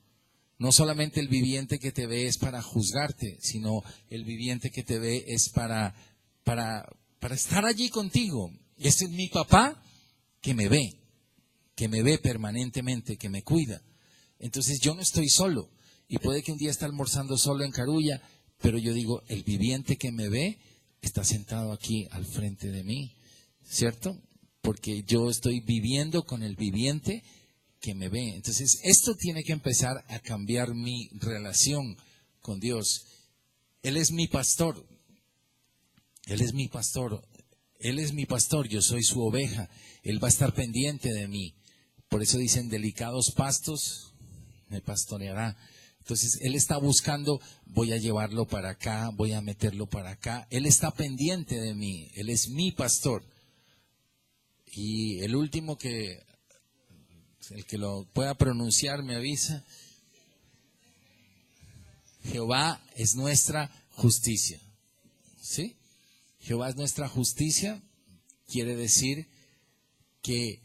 No solamente el viviente que te ve es para juzgarte, sino el viviente que te ve es para estar allí contigo. Este es mi papá que me ve permanentemente, que me cuida. Entonces yo no estoy solo. Y puede que un día esté almorzando solo en Carulla, pero yo digo, el viviente que me ve está sentado aquí al frente de mí, ¿cierto? Porque yo estoy viviendo con el viviente que me ve. Entonces, esto tiene que empezar a cambiar mi relación con Dios. Él es mi pastor. Él es mi pastor. Él es mi pastor. Yo soy su oveja. Él va a estar pendiente de mí. Por eso dicen, delicados pastos me pastoreará. Entonces, Él está buscando, voy a llevarlo para acá, voy a meterlo para acá. Él está pendiente de mí. Él es mi pastor. Y el último el que lo pueda pronunciar me avisa. Jehová es nuestra justicia. ¿Sí? Jehová es nuestra justicia. Quiere decir que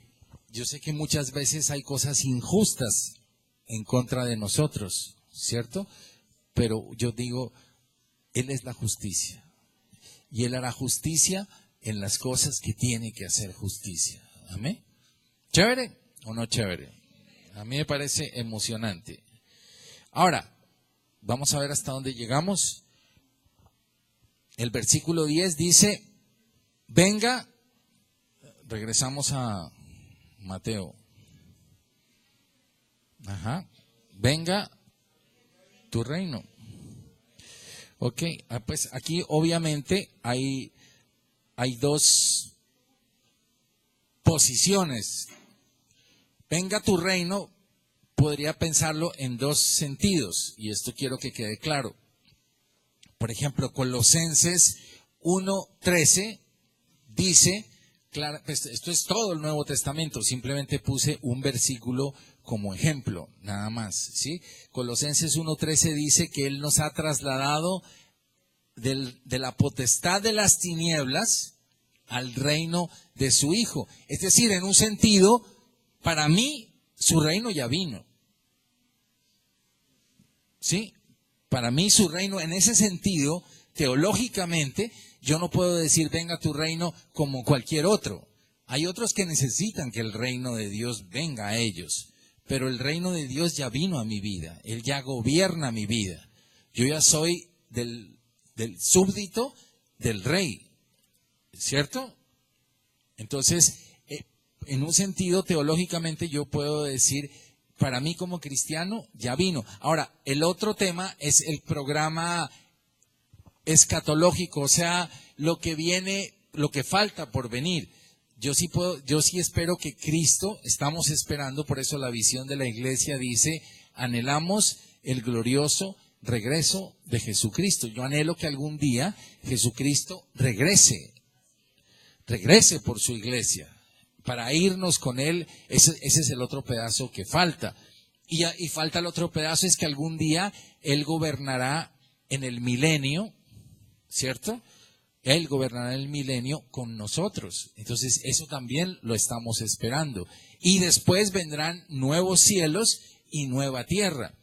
yo sé que muchas veces hay cosas injustas en contra de nosotros, ¿cierto? Pero yo digo, Él es la justicia. Y Él hará justicia en las cosas que tiene que hacer justicia. ¿Amén? ¿Chévere o no chévere? A mí me parece emocionante. Ahora, vamos a ver hasta dónde llegamos. El versículo 10 dice, venga, regresamos a Mateo. Venga tu reino. Ok, pues aquí obviamente hay dos posiciones. Venga tu reino, podría pensarlo en dos sentidos, y esto quiero que quede claro. Por ejemplo, Colosenses 1:13 dice, claro, pues esto es todo el Nuevo Testamento, simplemente puse un versículo como ejemplo, nada más, ¿sí? Colosenses 1:13 dice que Él nos ha trasladado de la potestad de las tinieblas al reino de su Hijo. Es decir, en un sentido, para mí, su reino ya vino. ¿Sí? Para mí su reino, en ese sentido, teológicamente, yo no puedo decir venga tu reino como cualquier otro. Hay otros que necesitan que el reino de Dios venga a ellos, pero el reino de Dios ya vino a mi vida, Él ya gobierna mi vida. Yo ya soy del súbdito del rey, ¿cierto? Entonces, en un sentido teológicamente yo puedo decir, para mí como cristiano ya vino. Ahora, el otro tema es el programa escatológico, o sea, lo que viene, lo que falta por venir. Yo sí espero que Cristo, estamos esperando, por eso la visión de la iglesia dice, anhelamos el glorioso regreso de Jesucristo. Yo anhelo que algún día Jesucristo regrese por su iglesia, para irnos con Él. Ese es el otro pedazo que falta. Y falta el otro pedazo, es que algún día Él gobernará en el milenio, ¿cierto? Él gobernará en el milenio con nosotros. Entonces, eso también lo estamos esperando. Y después vendrán nuevos cielos y nueva tierra,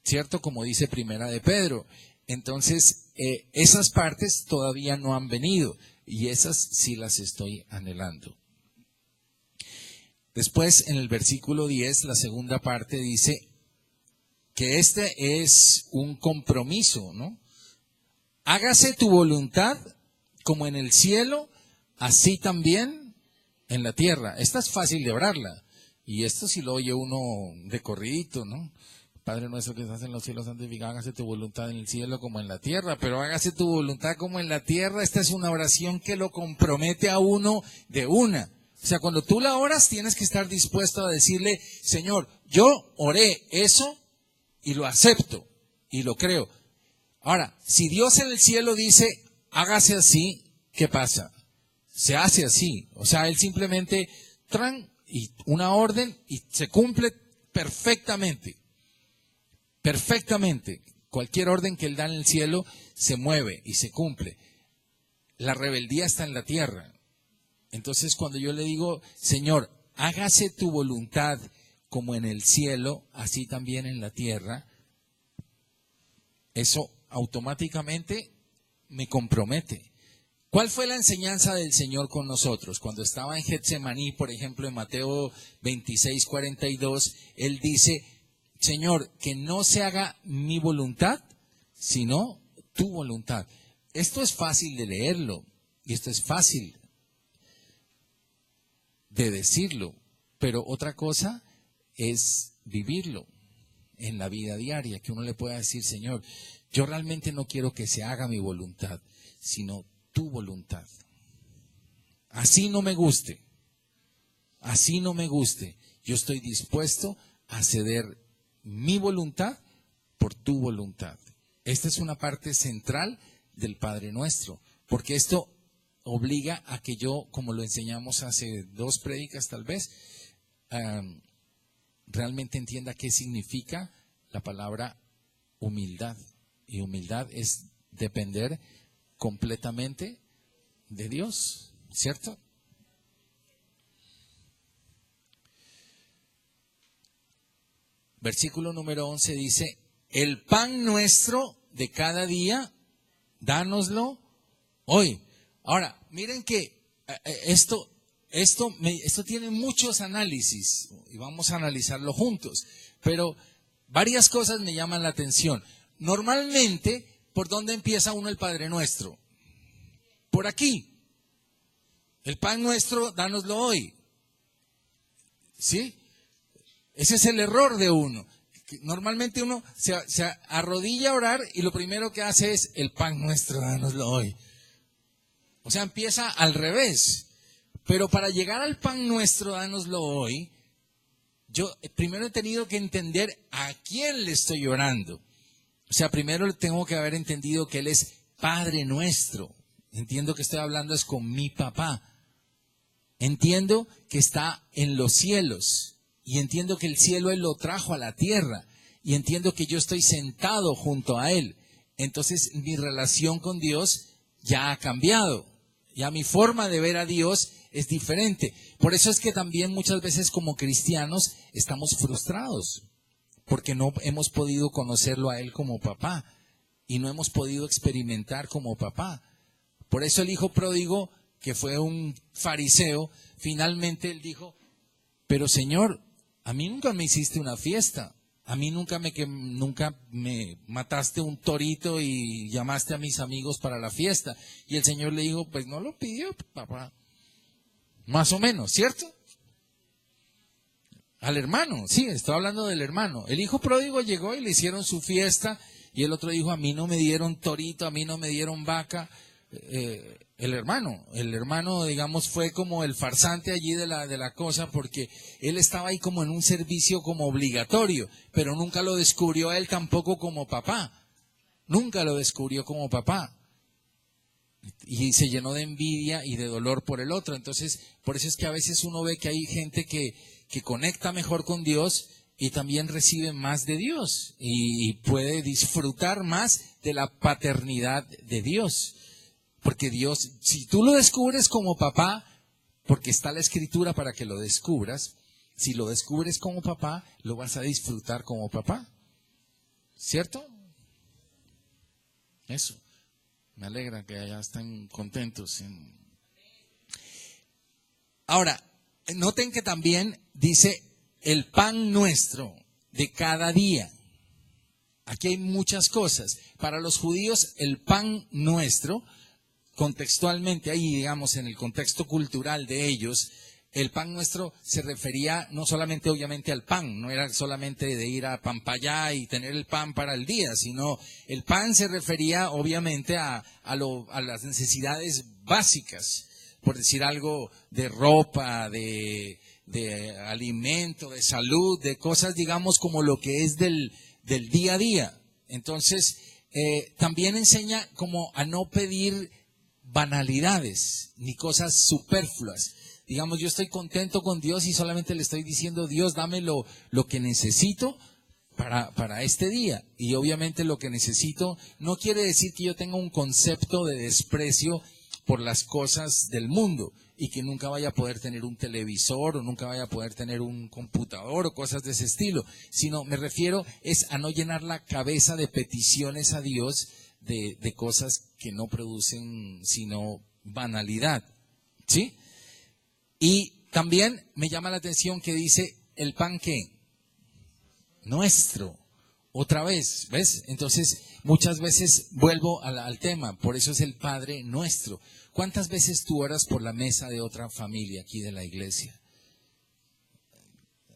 ¿cierto? Como dice Primera de Pedro. Entonces, esas partes todavía no han venido y esas sí las estoy anhelando. Después, en el versículo 10, la segunda parte dice que este es un compromiso, ¿no? Hágase tu voluntad como en el cielo, así también en la tierra. Esta es fácil de orarla. Y esto si lo oye uno de corridito, ¿no? Padre nuestro que estás en los cielos, santificado, hágase tu voluntad en el cielo como en la tierra. Pero hágase tu voluntad como en la tierra. Esta es una oración que lo compromete a uno de una. O sea, cuando tú la oras, tienes que estar dispuesto a decirle, Señor, yo oré eso y lo acepto y lo creo. Ahora, si Dios en el cielo dice, hágase así, ¿qué pasa? Se hace así. O sea, Él simplemente, y una orden y se cumple perfectamente. Perfectamente. Cualquier orden que Él da en el cielo se mueve y se cumple. La rebeldía está en la tierra. Entonces, cuando yo le digo, Señor, hágase tu voluntad como en el cielo, así también en la tierra, eso automáticamente me compromete. ¿Cuál fue la enseñanza del Señor con nosotros? Cuando estaba en Getsemaní, por ejemplo, en Mateo 26:42, Él dice, Señor, que no se haga mi voluntad, sino tu voluntad. Esto es fácil de leerlo y esto es fácil de decirlo, pero otra cosa es vivirlo en la vida diaria, que uno le pueda decir, Señor, yo realmente no quiero que se haga mi voluntad, sino tu voluntad. Así no me guste, yo estoy dispuesto a ceder mi voluntad por tu voluntad. Esta es una parte central del Padre Nuestro, porque esto, obliga a que yo, como lo enseñamos hace 2 prédicas tal vez, realmente entienda qué significa la palabra humildad. Y humildad es depender completamente de Dios, ¿cierto? Versículo número 11 dice, el pan nuestro de cada día, dánoslo hoy. Ahora, miren que esto tiene muchos análisis y vamos a analizarlo juntos, pero varias cosas me llaman la atención. Normalmente, ¿por dónde empieza uno el Padre Nuestro? Por aquí. El pan nuestro, dánoslo hoy. ¿Sí? Ese es el error de uno. Normalmente uno se arrodilla a orar y lo primero que hace es el pan nuestro, dánoslo hoy. O sea, empieza al revés. Pero para llegar al pan nuestro, dánoslo hoy, yo primero he tenido que entender a quién le estoy orando. O sea, primero tengo que haber entendido que Él es Padre nuestro. Entiendo que estoy hablando es con mi papá. Entiendo que está en los cielos. Y entiendo que el cielo Él lo trajo a la tierra. Y entiendo que yo estoy sentado junto a Él. Entonces mi relación con Dios ya ha cambiado. Ya mi forma de ver a Dios es diferente. Por eso es que también muchas veces como cristianos estamos frustrados. Porque no hemos podido conocerlo a Él como papá. Y no hemos podido experimentar como papá. Por eso el hijo pródigo, que fue un fariseo, finalmente él dijo, pero Señor, a mí nunca me hiciste una fiesta. A mí nunca me mataste un torito y llamaste a mis amigos para la fiesta. Y el Señor le dijo, pues no lo pidió, papá. Más o menos, ¿cierto? Al hermano, sí, estoy hablando del hermano. El hijo pródigo llegó y le hicieron su fiesta y el otro dijo, a mí no me dieron torito, a mí no me dieron vaca. El hermano, digamos, fue como el farsante allí de la cosa porque él estaba ahí como en un servicio como obligatorio, pero nunca lo descubrió a él tampoco como papá. Nunca lo descubrió como papá. Y se llenó de envidia y de dolor por el otro. Entonces, por eso es que a veces uno ve que hay gente que conecta mejor con Dios y también recibe más de Dios y puede disfrutar más de la paternidad de Dios. Porque Dios, si tú lo descubres como papá, porque está la escritura para que lo descubras, si lo descubres como papá, lo vas a disfrutar como papá. ¿Cierto? Eso. Me alegra que ya están contentos. Ahora, noten que también dice el pan nuestro de cada día. Aquí hay muchas cosas. Para los judíos, el pan nuestro, contextualmente ahí, digamos, en el contexto cultural de ellos, el pan nuestro se refería no solamente obviamente al pan, no era solamente de ir a Pampayá y tener el pan para el día, sino el pan se refería obviamente a las necesidades básicas, por decir algo, de ropa, de alimento, de salud, de cosas digamos como lo que es del día a día. Entonces, también enseña como a no pedir banalidades ni cosas superfluas. Digamos, yo estoy contento con Dios y solamente le estoy diciendo, Dios, dame lo que necesito para este día. Y obviamente lo que necesito no quiere decir que yo tenga un concepto de desprecio por las cosas del mundo y que nunca vaya a poder tener un televisor o nunca vaya a poder tener un computador o cosas de ese estilo, sino me refiero es a no llenar la cabeza de peticiones a Dios de cosas que no producen sino banalidad, ¿sí? Y también me llama la atención que dice el pan que nuestro, otra vez, ¿ves? Entonces muchas veces vuelvo al tema, por eso es el Padre nuestro. ¿Cuántas veces tú oras por la mesa de otra familia aquí de la iglesia?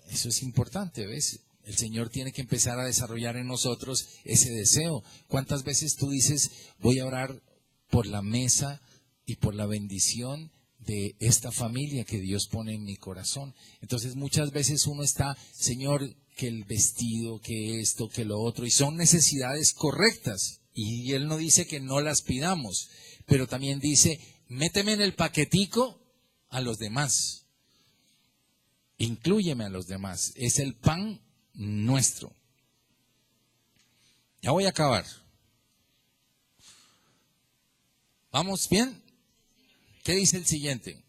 Eso es importante, ¿ves? El Señor tiene que empezar a desarrollar en nosotros ese deseo. ¿Cuántas veces tú dices, voy a orar por la mesa y por la bendición de esta familia que Dios pone en mi corazón? Entonces muchas veces uno está, Señor, que el vestido, que esto, que lo otro, y son necesidades correctas. Y Él no dice que no las pidamos, pero también dice, méteme en el paquetico a los demás. Inclúyeme a los demás. Es el pan nuestro. Ya voy a acabar. ¿Vamos bien? ¿Qué dice el siguiente?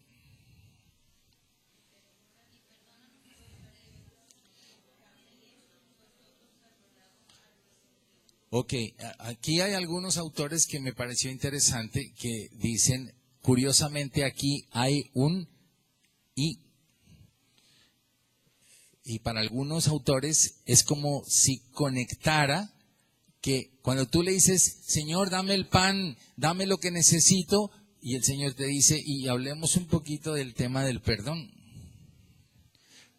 Ok, aquí hay algunos autores que me pareció interesante que dicen, curiosamente aquí hay un y. Y para algunos autores es como si conectara que cuando tú le dices, Señor, dame el pan, dame lo que necesito, y el Señor te dice, y hablemos un poquito del tema del perdón.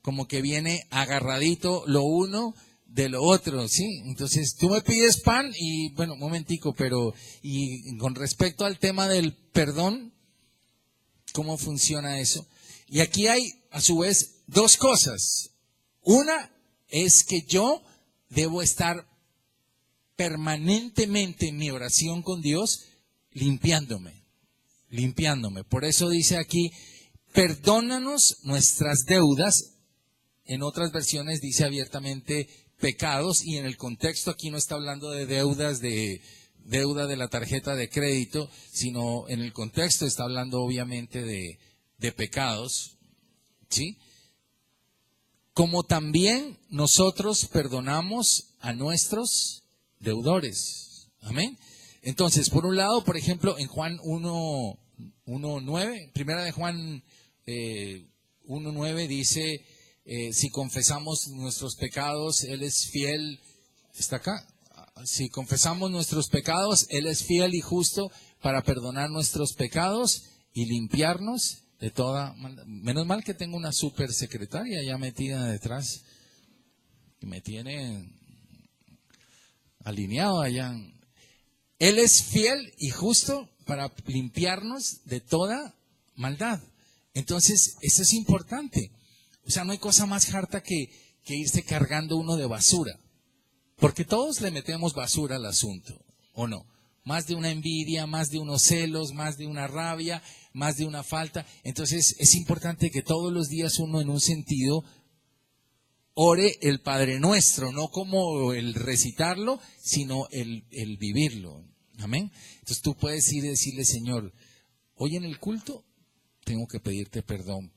Como que viene agarradito lo uno de lo otro, ¿sí? Entonces, tú me pides pan y, bueno, un momentico, pero, y con respecto al tema del perdón, ¿cómo funciona eso? Y aquí hay, a su vez, dos cosas. Una es que yo debo estar permanentemente en mi oración con Dios, limpiándome. Por eso dice aquí, perdónanos nuestras deudas. En otras versiones dice abiertamente pecados, y en el contexto aquí no está hablando de deudas, de deuda de la tarjeta de crédito, sino en el contexto está hablando obviamente de pecados, ¿sí? Como también nosotros perdonamos a nuestros deudores. Amén. Entonces, por un lado, por ejemplo, en Juan 1:9, primera de Juan 1:9 dice, si confesamos nuestros pecados, Él es fiel. ¿Está acá? Si confesamos nuestros pecados, Él es fiel y justo para perdonar nuestros pecados y limpiarnos de toda maldad. Menos mal que tengo una super secretaria ya metida detrás, que me tiene alineado allá. Él es fiel y justo para limpiarnos de toda maldad. Entonces, eso es importante. O sea, no hay cosa más harta que irse cargando uno de basura. Porque todos le metemos basura al asunto, ¿o no? Más de una envidia, más de unos celos, más de una rabia, más de una falta. Entonces, es importante que todos los días uno en un sentido ore el Padre Nuestro, no como el recitarlo, sino el vivirlo. Amén. Entonces tú puedes ir y decirle, Señor, hoy en el culto tengo que pedirte perdón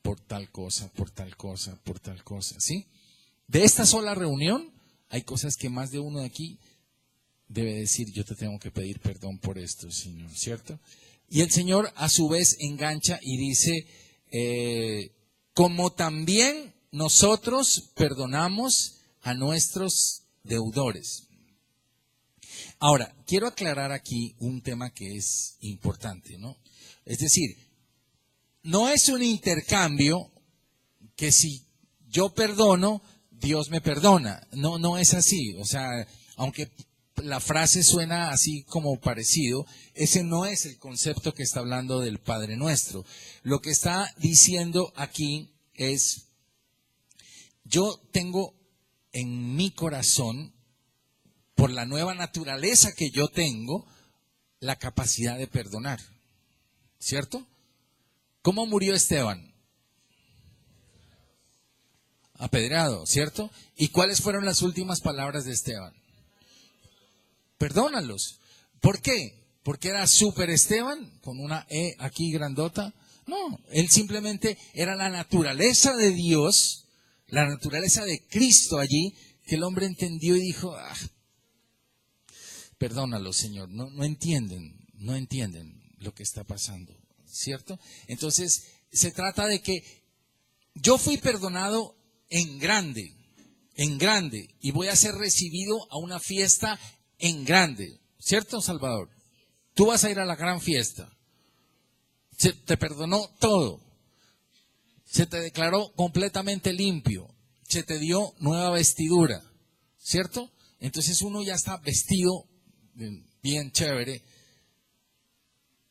por tal cosa, por tal cosa, por tal cosa, ¿sí? De esta sola reunión hay cosas que más de uno de aquí debe decir, yo te tengo que pedir perdón por esto, Señor, ¿cierto? Y el Señor a su vez engancha y dice, como también nosotros perdonamos a nuestros deudores. Ahora, quiero aclarar aquí un tema que es importante, ¿no? Es decir, no es un intercambio que si yo perdono, Dios me perdona. No, no es así. O sea, aunque la frase suena así como parecido, ese no es el concepto que está hablando del Padre Nuestro. Lo que está diciendo aquí es, yo tengo en mi corazón, por la nueva naturaleza que yo tengo, la capacidad de perdonar. ¿Cierto? ¿Cómo murió Esteban? Apedreado, ¿cierto? ¿Y cuáles fueron las últimas palabras de Esteban? Perdónalos. ¿Por qué? ¿Porque era super Esteban con una E aquí grandota? No, él simplemente era la naturaleza de Dios, la naturaleza de Cristo allí, que el hombre entendió y dijo, perdónalos, Señor, no entienden lo que está pasando, ¿cierto? Entonces, se trata de que yo fui perdonado en grande, y voy a ser recibido a una fiesta en grande, ¿cierto, Salvador? Tú vas a ir a la gran fiesta. Se te perdonó todo. Se te declaró completamente limpio. Se te dio nueva vestidura, ¿cierto? Entonces uno ya está vestido bien chévere.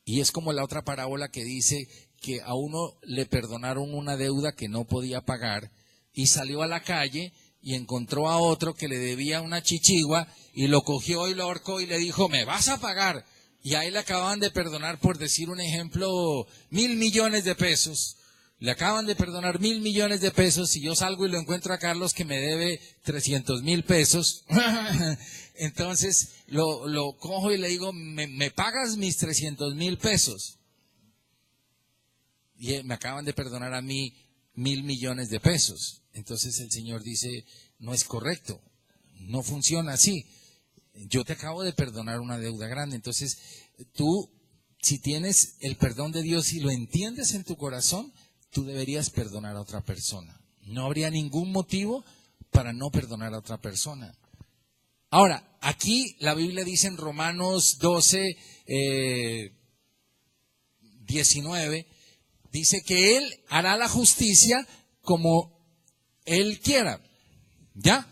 Y es como la otra parábola que dice que a uno le perdonaron una deuda que no podía pagar y salió a la calle y encontró a otro que le debía una chichigua y lo cogió y lo ahorcó y le dijo, ¿me vas a pagar? y ahí le acaban de perdonar, por decir un ejemplo, 1.000 millones de pesos. Le acaban de perdonar 1.000 millones de pesos y yo salgo y lo encuentro a Carlos que me debe 300.000 pesos. Entonces lo cojo y le digo, ¿me pagas mis 300.000 pesos? Y me acaban de perdonar a mí 1.000 millones de pesos. Entonces el Señor dice, no es correcto, no funciona así. Yo te acabo de perdonar una deuda grande. Entonces tú, si tienes el perdón de Dios y lo entiendes en tu corazón, tú deberías perdonar a otra persona. No habría ningún motivo para no perdonar a otra persona. Ahora, aquí la Biblia dice en Romanos 12, 19, dice que Él hará la justicia como Él quiera. ¿Ya?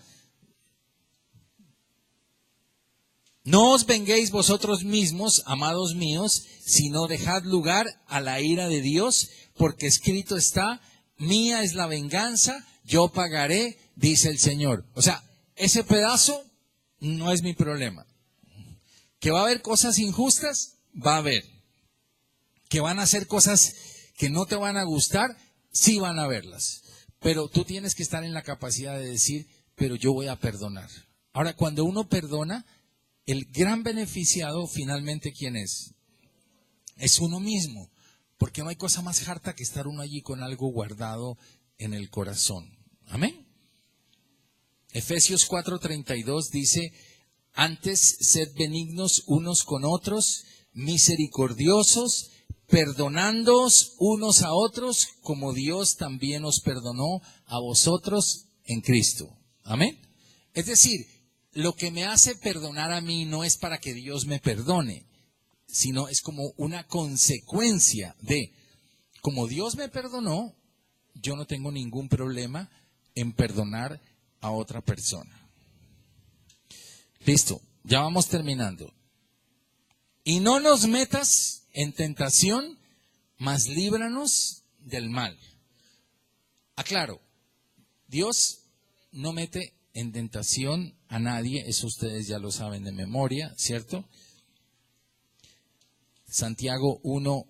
No os venguéis vosotros mismos, amados míos, sino dejad lugar a la ira de Dios, porque escrito está, mía es la venganza, yo pagaré, dice el Señor. O sea, ese pedazo no es mi problema. Que va a haber cosas injustas, va a haber. Que van a hacer cosas que no te van a gustar, sí van a verlas. Pero tú tienes que estar en la capacidad de decir, pero yo voy a perdonar. Ahora, cuando uno perdona, el gran beneficiado finalmente, ¿quién es? Es uno mismo. Porque no hay cosa más harta que estar uno allí con algo guardado en el corazón. Amén. Efesios 4:32 dice, antes sed benignos unos con otros, misericordiosos, perdonándoos unos a otros, como Dios también os perdonó a vosotros en Cristo. Amén. Es decir, lo que me hace perdonar a mí no es para que Dios me perdone, sino es como una consecuencia de, como Dios me perdonó, yo no tengo ningún problema en perdonar a otra persona. Listo, ya vamos terminando. Y no nos metas en tentación, mas líbranos del mal. Aclaro, Dios no mete en tentación a nadie, eso ustedes ya lo saben de memoria, ¿cierto? Santiago 1,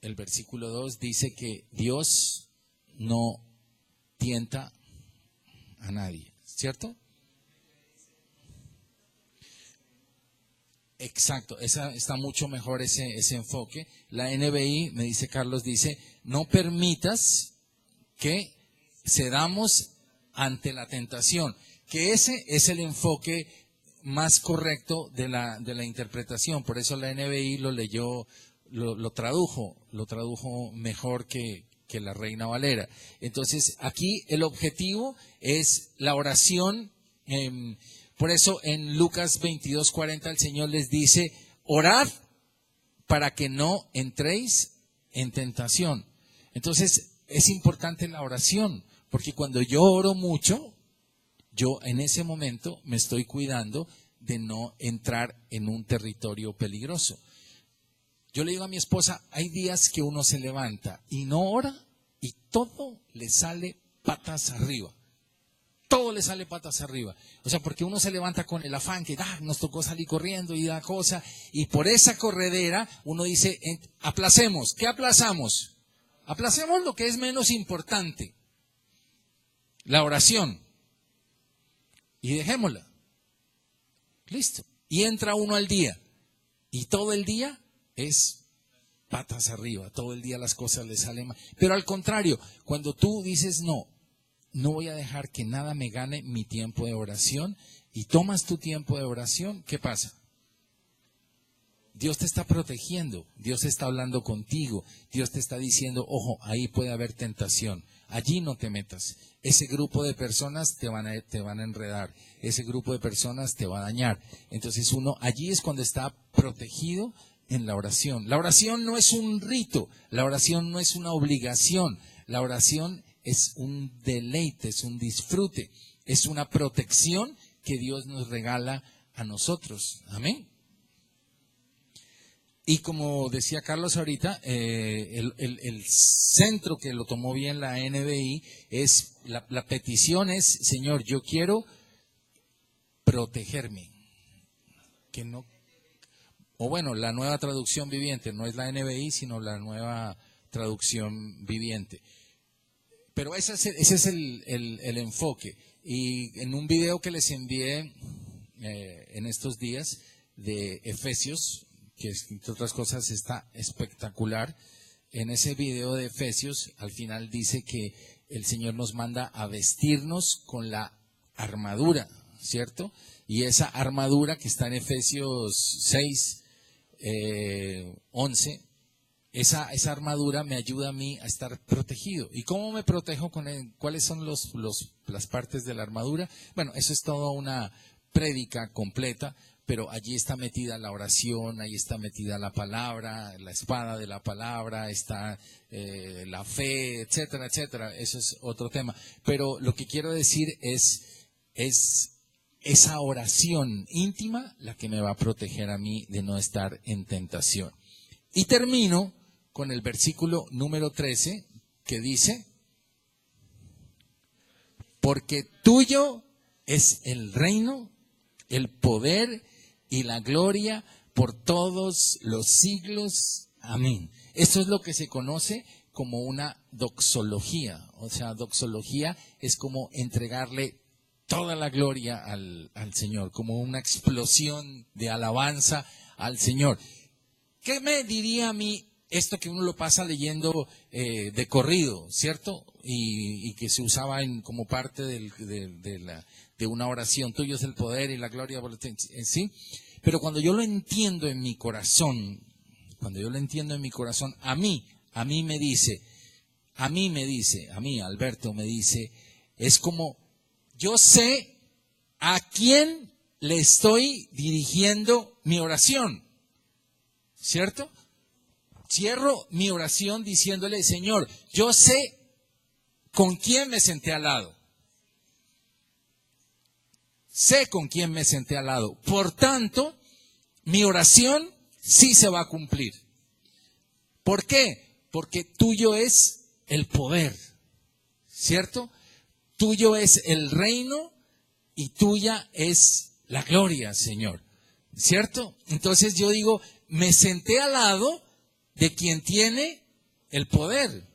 el versículo 2 dice que Dios no tienta a nadie, ¿cierto? Exacto, está mucho mejor ese enfoque. La NBI, me dice Carlos, dice, no permitas que cedamos ante la tentación, que ese es el enfoque más correcto de la interpretación. Por eso la NBI lo leyó, lo tradujo mejor que la Reina Valera. Entonces, aquí el objetivo es la oración. Por eso en Lucas 22:40 el Señor les dice, orad para que no entréis en tentación. Entonces, es importante la oración, porque cuando yo oro mucho, yo en ese momento me estoy cuidando de no entrar en un territorio peligroso. Yo le digo a mi esposa, hay días que uno se levanta y no ora y todo le sale patas arriba. Todo le sale patas arriba. O sea, porque uno se levanta con el afán que nos tocó salir corriendo y da cosa. Y por esa corredera uno dice, aplacemos. ¿Qué aplazamos? Aplacemos lo que es menos importante. La oración. Y dejémosla. Listo. Y entra uno al día. Y todo el día es patas arriba. Todo el día las cosas le salen mal. Pero al contrario, cuando tú dices no voy a dejar que nada me gane mi tiempo de oración, y tomas tu tiempo de oración, ¿qué pasa? Dios te está protegiendo, Dios está hablando contigo, Dios te está diciendo, ojo, ahí puede haber tentación, allí no te metas. Ese grupo de personas te van a enredar, ese grupo de personas te va a dañar. Entonces allí es cuando está protegido en la oración. La oración no es un rito, la oración no es una obligación, la oración es un deleite, es un disfrute, es una protección que Dios nos regala a nosotros. Amén. Y como decía Carlos ahorita, el centro que lo tomó bien la NBI es, la petición es, Señor, yo quiero protegerme, que no o bueno, la nueva traducción viviente, no es la NBI, sino la nueva traducción viviente. Pero ese es el enfoque. Y en un video que les envié en estos días de Efesios, que entre otras cosas está espectacular, en ese video de Efesios al final dice que el Señor nos manda a vestirnos con la armadura, ¿cierto? Y esa armadura que está en Efesios 6, 11, esa armadura me ayuda a mí a estar protegido. ¿Y cómo me protejo con él? ¿Cuáles son las partes de la armadura? Bueno, eso es toda una prédica completa, pero allí está metida la oración, ahí está metida la palabra, la espada de la palabra, está la fe, etcétera, etcétera. Eso es otro tema. Pero lo que quiero decir es esa oración íntima la que me va a proteger a mí de no estar en tentación. Y termino con el versículo número 13 que dice: porque tuyo es el reino, el poder y la gloria por todos los siglos. Amén. Esto es lo que se conoce como una doxología. O sea, doxología es como entregarle toda la gloria al Señor, como una explosión de alabanza al Señor. ¿Qué me diría a mí esto que uno lo pasa leyendo de corrido, ¿cierto? Y que se usaba como parte de una oración. Tuyo es el poder y la gloria, ¿sí? Pero cuando yo lo entiendo en mi corazón, a mí Alberto me dice, es como, yo sé a quién le estoy dirigiendo mi oración, ¿cierto? Cierro mi oración diciéndole: Señor, yo sé con quién me senté al lado. Sé con quién me senté al lado. Por tanto, mi oración sí se va a cumplir. ¿Por qué? Porque tuyo es el poder, ¿cierto? Tuyo es el reino y tuya es la gloria, Señor, ¿cierto? Entonces yo digo, me senté al lado de quien tiene el poder.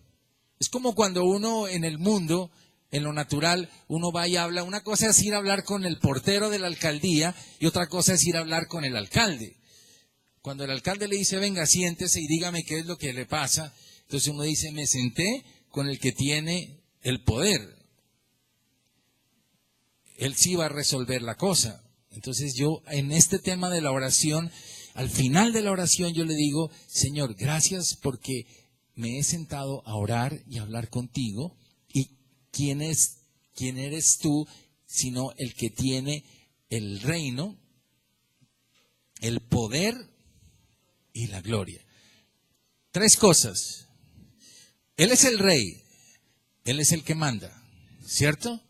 Es como cuando uno en el mundo, en lo natural, uno va y habla. Una cosa es ir a hablar con el portero de la alcaldía y otra cosa es ir a hablar con el alcalde. Cuando el alcalde le dice, venga, siéntese y dígame qué es lo que le pasa, entonces uno dice, me senté con el que tiene el poder. Él sí va a resolver la cosa. Entonces yo, en este tema de la oración, al final de la oración yo le digo, Señor, gracias porque me he sentado a orar y a hablar contigo. ¿Y quién eres tú, sino el que tiene el reino, el poder y la gloria? Tres cosas. Él es el rey, Él es el que manda, ¿cierto?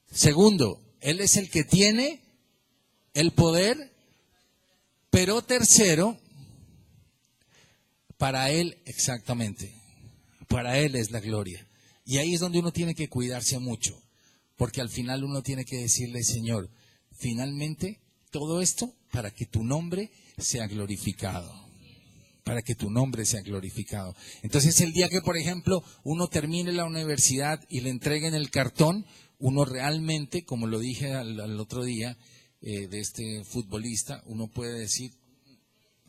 Segundo, Él es el que tiene el poder. Pero tercero, para Él exactamente, para Él es la gloria. Y ahí es donde uno tiene que cuidarse mucho, porque al final uno tiene que decirle, Señor, finalmente todo esto para que tu nombre sea glorificado. Para que tu nombre sea glorificado. Entonces el día que, por ejemplo, uno termine la universidad y le entreguen el cartón, uno realmente, como lo dije al otro día, de este futbolista, uno puede decir,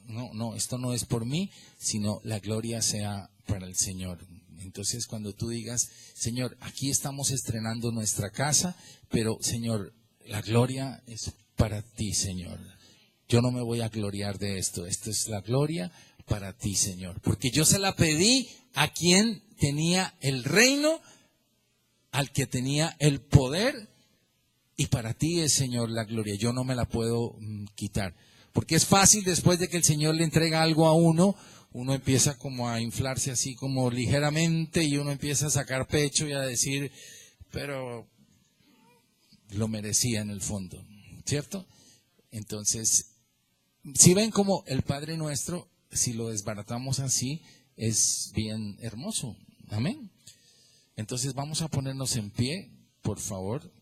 no, esto no es por mí, sino la gloria sea para el Señor. Entonces cuando tú digas, Señor, aquí estamos estrenando nuestra casa, pero Señor, la gloria es para ti, Señor. Yo no me voy a gloriar de esto es la gloria para ti, Señor. Porque yo se la pedí a quien tenía el reino, al que tenía el poder. Y para ti es, Señor, la gloria. Yo no me la puedo quitar. Porque es fácil después de que el Señor le entrega algo a uno empieza como a inflarse así como ligeramente y uno empieza a sacar pecho y a decir, pero lo merecía en el fondo, ¿cierto? Entonces, si ven como el Padre Nuestro, si lo desbaratamos así, es bien hermoso. Amén. Entonces vamos a ponernos en pie, por favor.